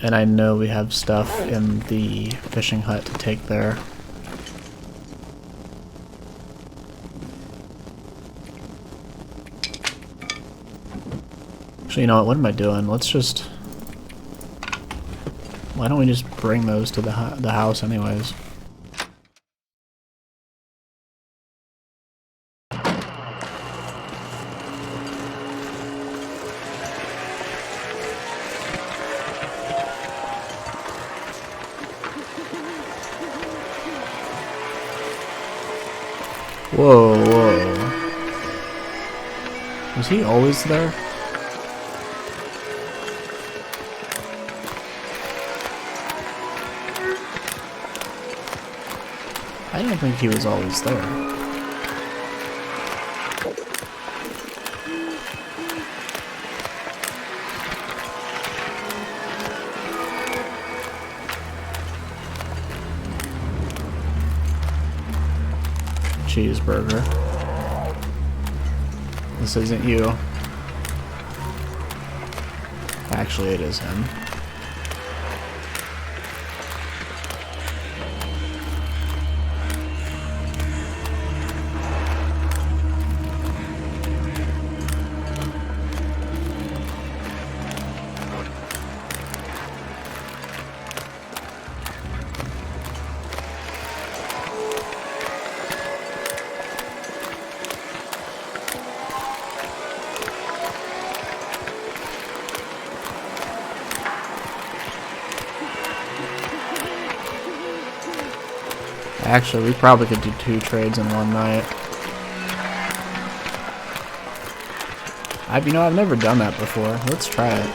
S1: And I know we have stuff in the fishing hut to take there. Actually, you know what am I doing? Let's just... Why don't we just bring those to the house anyways? Whoa, whoa. Was he always there? I don't think he was always there. Cheeseburger. This isn't you. Actually, it is him. Actually, we probably could do 2 trades in one night. You know, I've never done that before. Let's try it.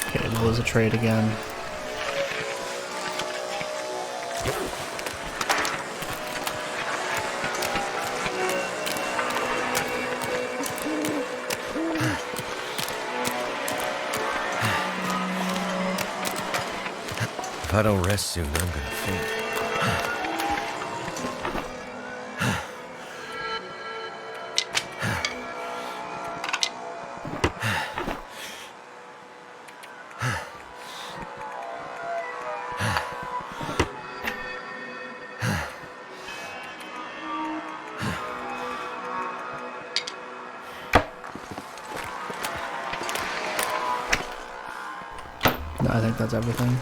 S1: Okay, we'll lose a trade again.
S2: If I don't rest soon, I'm gonna faint.
S1: No, I think that's everything.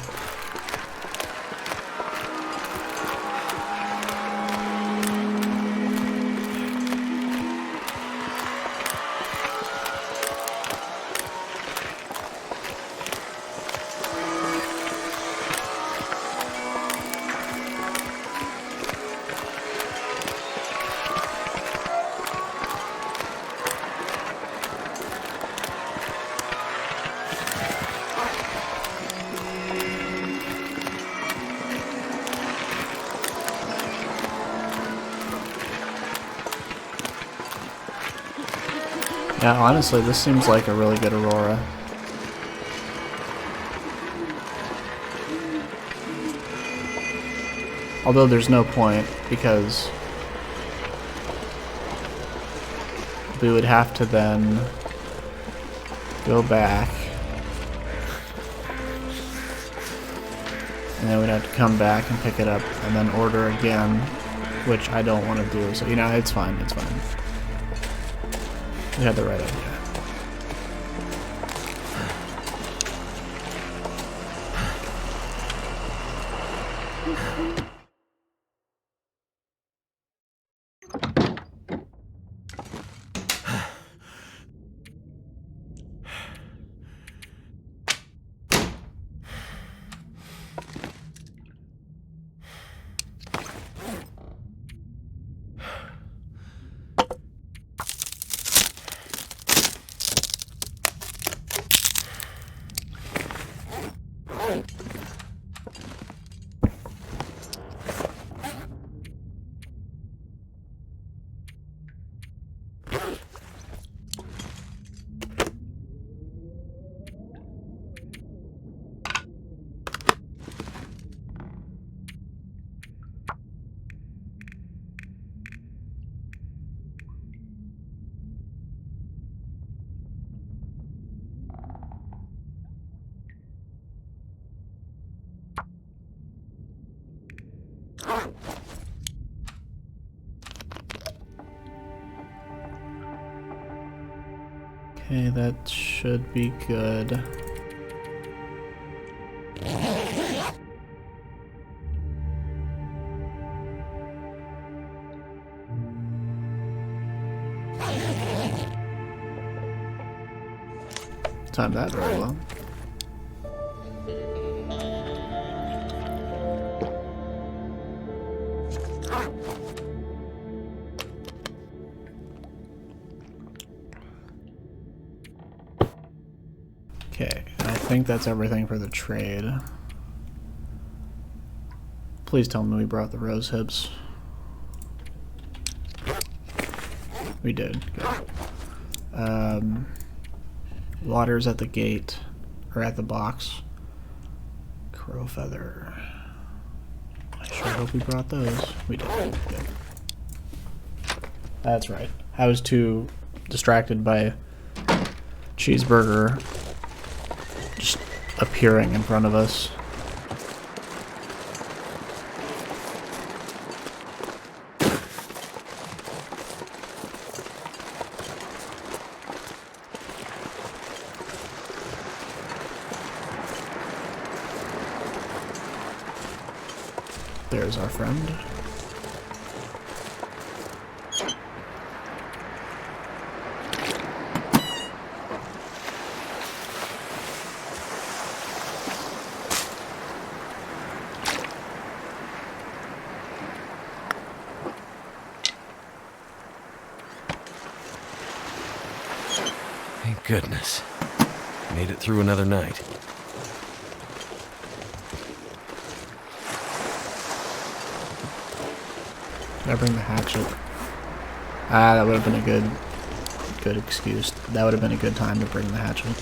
S1: Yeah, honestly, this seems like a really good Aurora. Although there's no point, because we would have to then go back. And then we'd have to come back and pick it up and then order again, which I don't want to do. So, you know, it's fine, it's fine. We had the right idea. Okay, that should be good. Timed that very well. Okay, I think that's everything for the trade. Please tell me we brought the rose hips. We did. Good. Water's at the gate, or at the box. Crow feather. I sure hope we brought those. We did. Good. That's right. I was too distracted by cheeseburger just appearing in front of us. There's our friend.
S2: Thank goodness. Made it through another night.
S1: Did I bring the hatchet? Ah, that would have been a good excuse. That would have been a good time to bring the hatchet.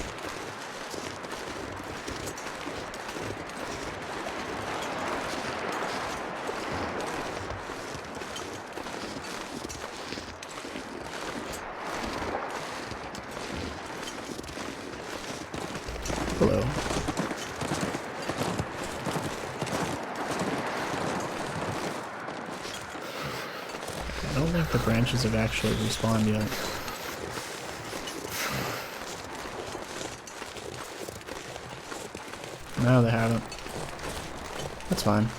S1: Hello. I don't think the branches have actually respawned yet. No, they haven't. That's fine.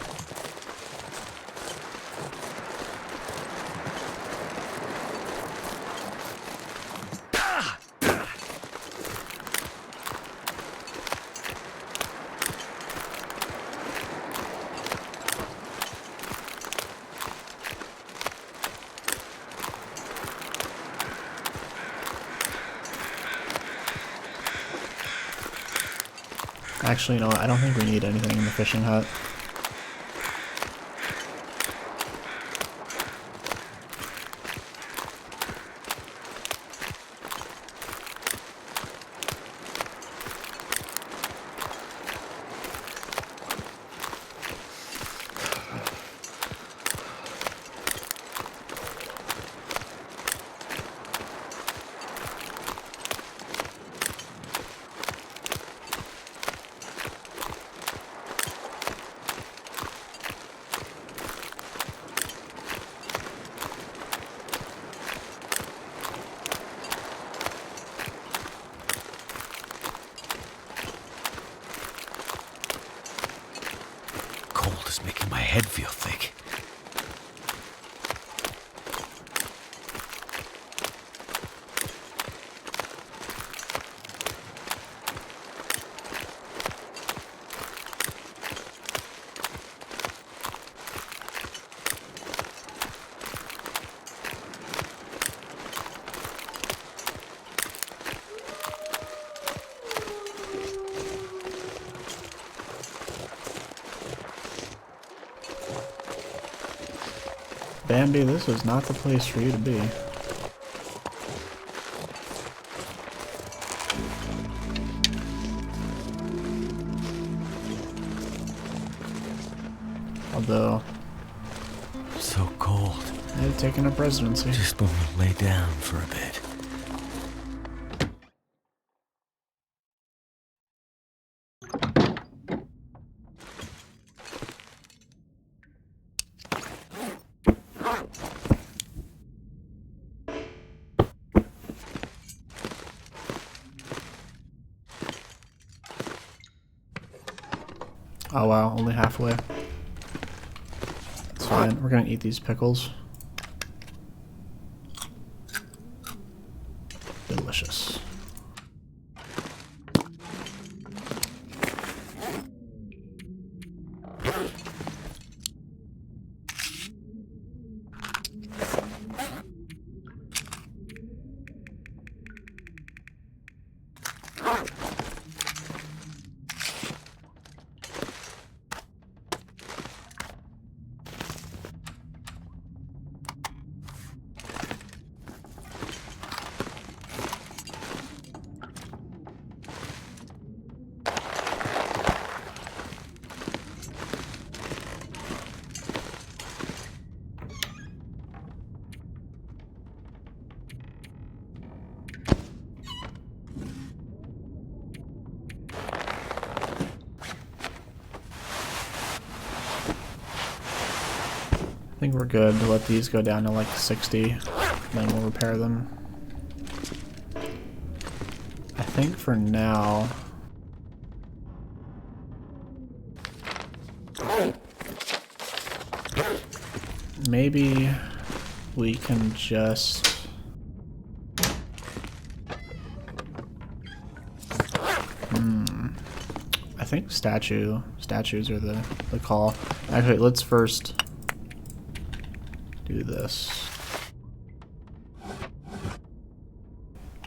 S1: Actually, you know what? I don't think we need anything in the fishing hut.
S2: Is making my head feel thick.
S1: Bambi, this is not the place for you to be. Although,
S2: So cold.
S1: they've taken up residency.
S2: Just want to lay down for a bit.
S1: Oh wow, only halfway. It's fine, we're gonna eat these pickles. Delicious. I think we're good to let these go down to like 60, and then we'll repair them. I think for now... maybe we can just... I think statues are the call. Actually, let's first do this.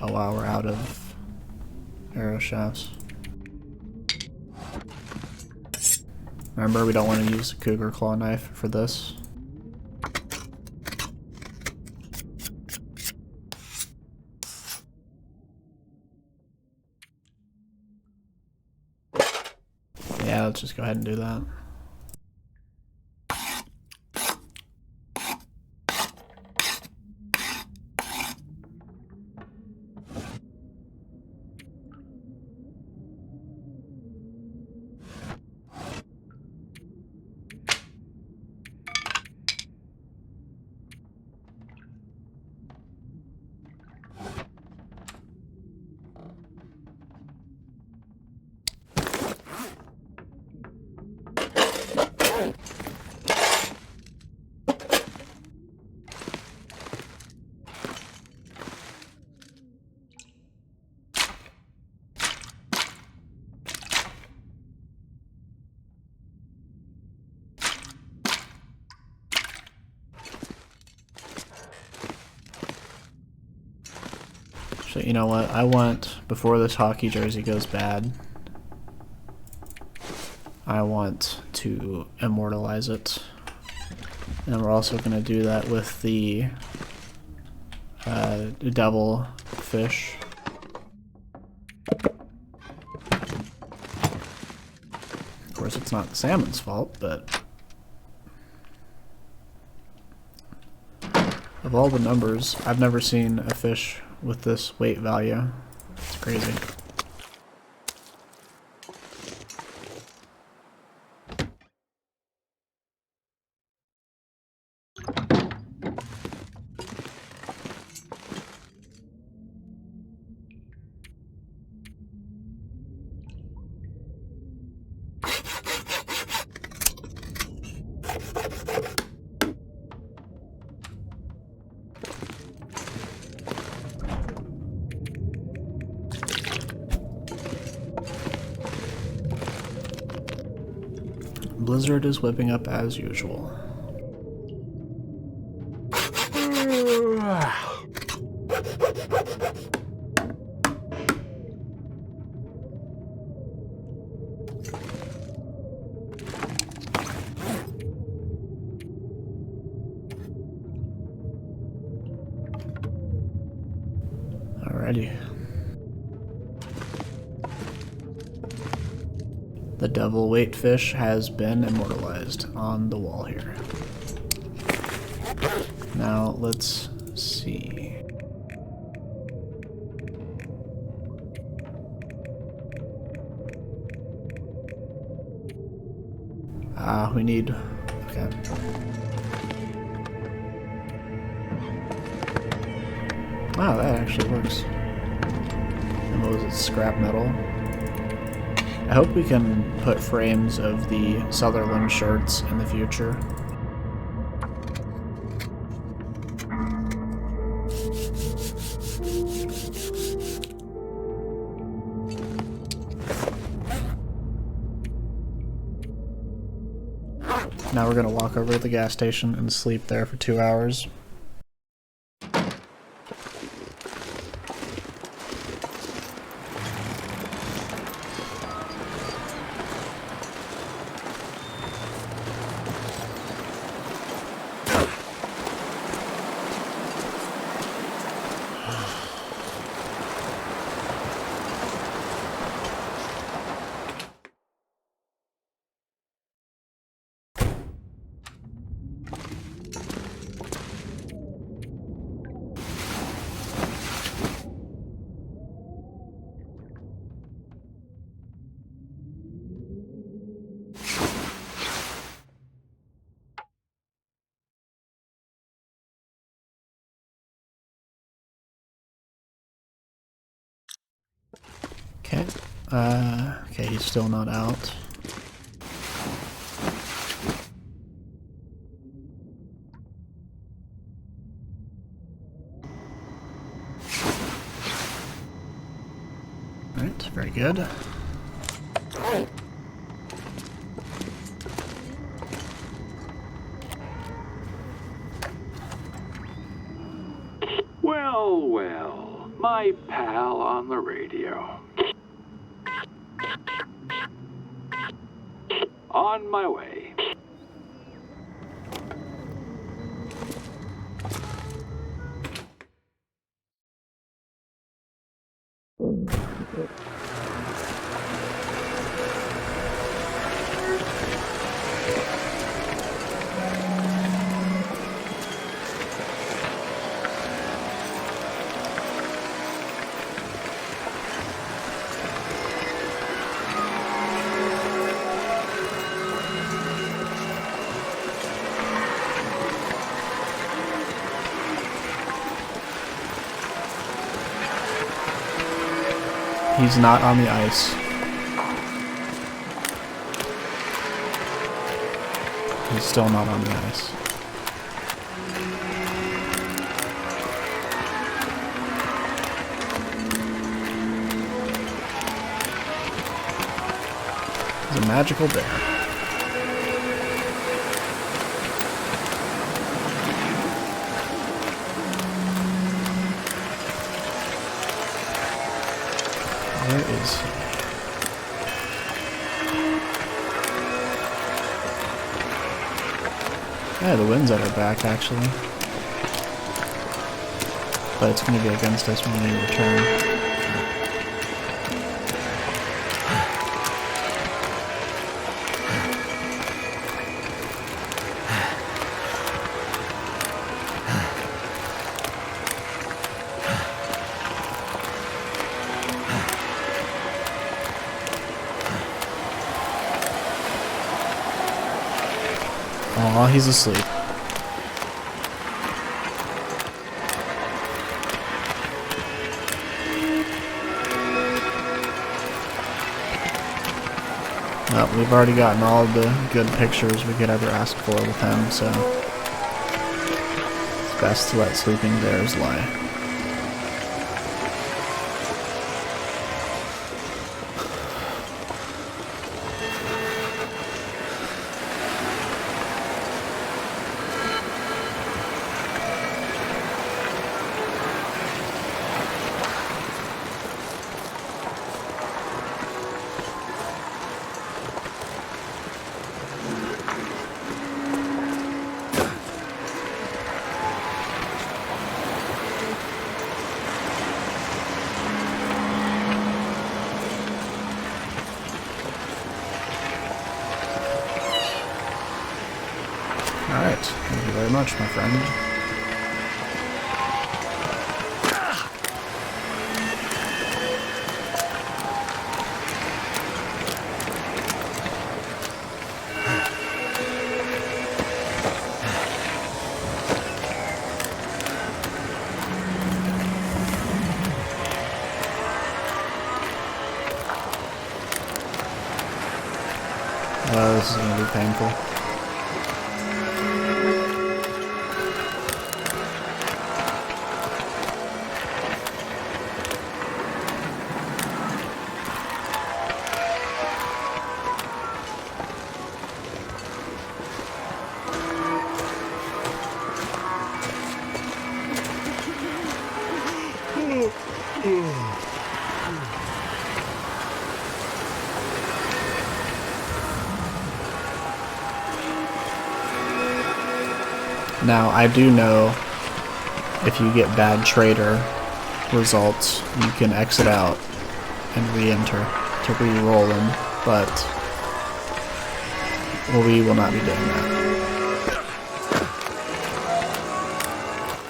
S1: Oh wow, we're out of arrow shafts. Remember, we don't want to use a cougar claw knife for this. Yeah, let's just go ahead and do that. So you know what? I want, before this hockey jersey goes bad, I want to immortalize it. And we're also going to do that with the devil fish. Of course, it's not the salmon's fault, but of all the numbers, I've never seen a fish with this weight value. It's crazy. Blizzard is whipping up as usual. Alrighty. The devil weight fish has been immortalized on the wall here. Now let's see. We need, okay. Wow, that actually works. And what was it, scrap metal? I hope we can put frames of the Sutherland shirts in the future. Now we're gonna walk over to the gas station and sleep there for 2 hours. Okay. Okay, he's still not out. Alright, very good.
S3: Well, well, my pal on the radio. On my way.
S1: He's not on the ice. He's still not on the ice. He's a magical bear. Where is he? Yeah, the wind's at our back, actually. But it's going to be against us when we return. Aw, he's asleep. Well, we've already gotten all the good pictures we could ever ask for with him, so it's best to let sleeping bears lie. Alright, thank you very much, my friend. This is going to be painful. Now, I do know if you get bad trader results, you can exit out and re-enter to re-roll them, but we will not be doing that.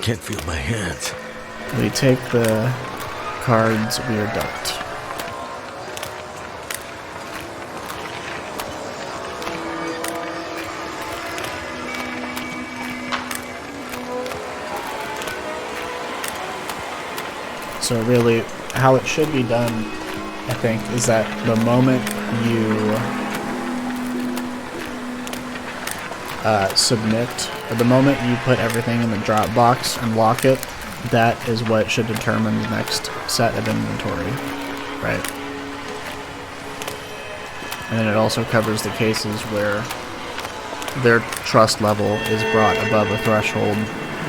S2: Can't feel my hands.
S1: We take the cards we are dealt. So really, how it should be done, I think, is that the moment you submit, or the moment you put everything in the drop box and lock it, that is what should determine the next set of inventory. Right. And then it also covers the cases where their trust level is brought above a threshold,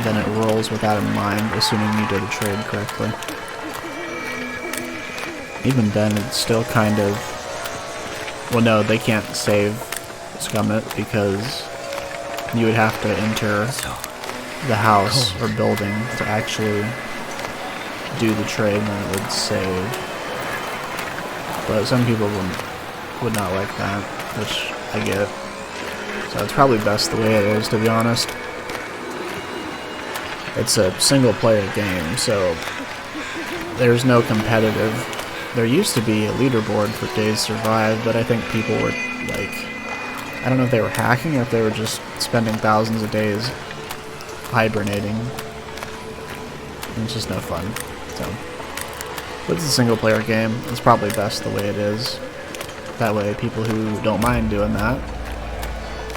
S1: then it rolls with that in mind, assuming you did the trade correctly. Even then, it's still kind of... Well, no, they can't save scum it because you would have to enter the house or building to actually do the trade, and then it would save. But some people would not like that, which I get. So it's probably best the way it is, to be honest. It's a single-player game, so there's no competitive. There used to be a leaderboard for Days Survive, but I think people were, like... I don't know if they were hacking or if they were just spending thousands of days hibernating. And it's just no fun. So, but it's a single-player game. It's probably best the way it is. That way, people who don't mind doing that,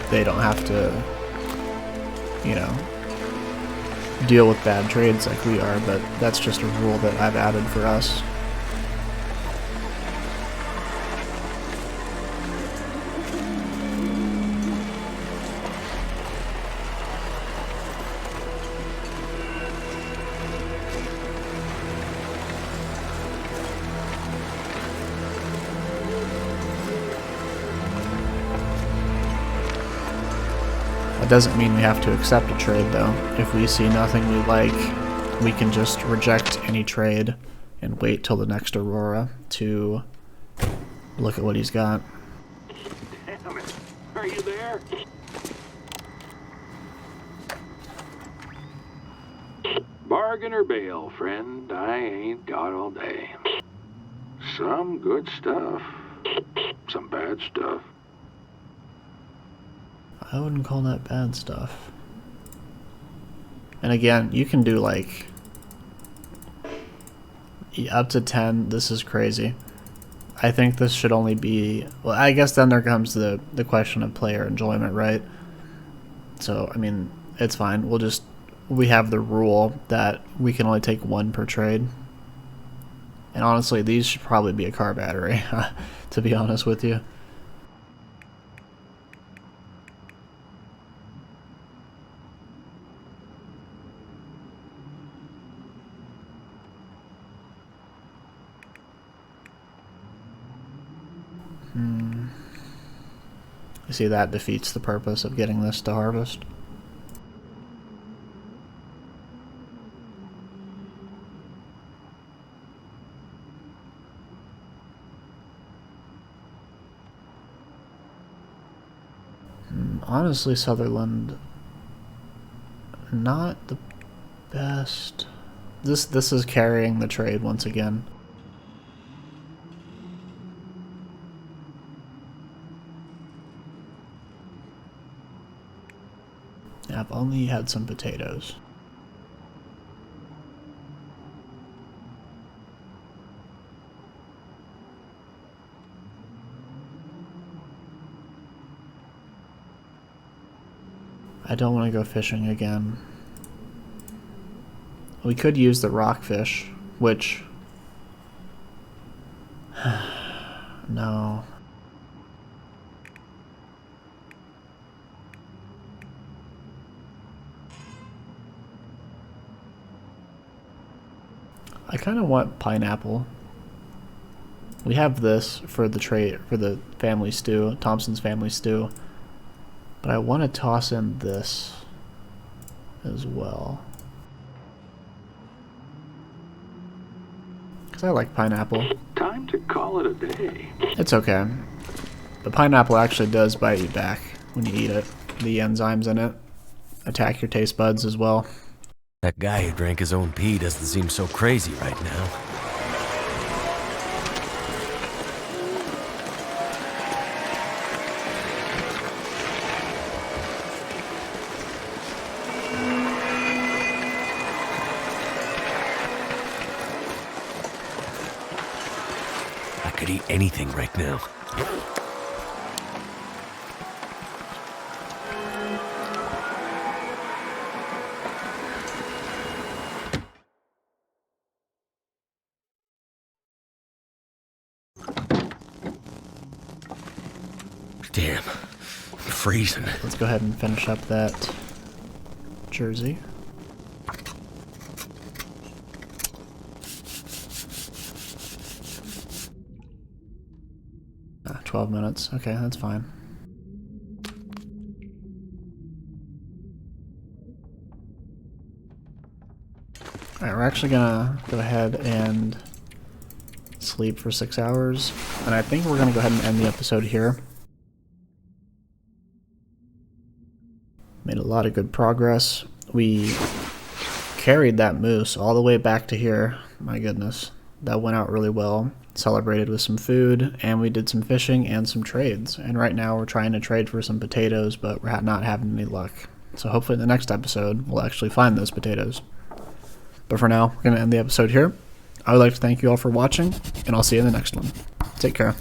S1: they don't have to, you know, deal with bad trades like we are, but that's just a rule that I've added for us. That doesn't mean we have to accept a trade, though. If we see nothing we like, we can just reject any trade and wait till the next Aurora to look at what he's got.
S3: Damn it. Are you there? Bargain or bail, friend. I ain't got all day. Some good stuff. Some bad stuff.
S1: I wouldn't call that bad stuff. And again, you can do like up to 10. This is crazy. I think this should only be... Well, I guess then there comes the question of player enjoyment, right? So, I mean, it's fine. We have the rule that we can only take one per trade. And honestly, these should probably be a car battery, to be honest with you. You see, that defeats the purpose of getting this to harvest. Honestly, Sutherland, not the best. This is carrying the trade once again. Yeah, I've only had some potatoes. I don't want to go fishing again. We could use the rockfish, which... No. I kind of want pineapple. We have this for the family stew, Thompson's family stew. But I want to toss in this as well. Because I like pineapple.
S3: Time to call it a day.
S1: It's okay. The pineapple actually does bite you back when you eat it. The enzymes in it attack your taste buds as well.
S2: That guy who drank his own pee doesn't seem so crazy right now. I could eat anything right now. Damn. I'm freezing.
S1: Let's go ahead and finish up that jersey. 12 minutes. Okay, that's fine. Alright, we're actually gonna go ahead and sleep for 6 hours. And I think we're gonna go ahead and end the episode here. Made a lot of good progress. We carried that moose all the way back to here. My goodness. That went out really well. Celebrated with some food, and we did some fishing and some trades. And right now we're trying to trade for some potatoes, but we're not having any luck. So hopefully in the next episode we'll actually find those potatoes. But for now, we're going to end the episode here. I would like to thank you all for watching, and I'll see you in the next one. Take care.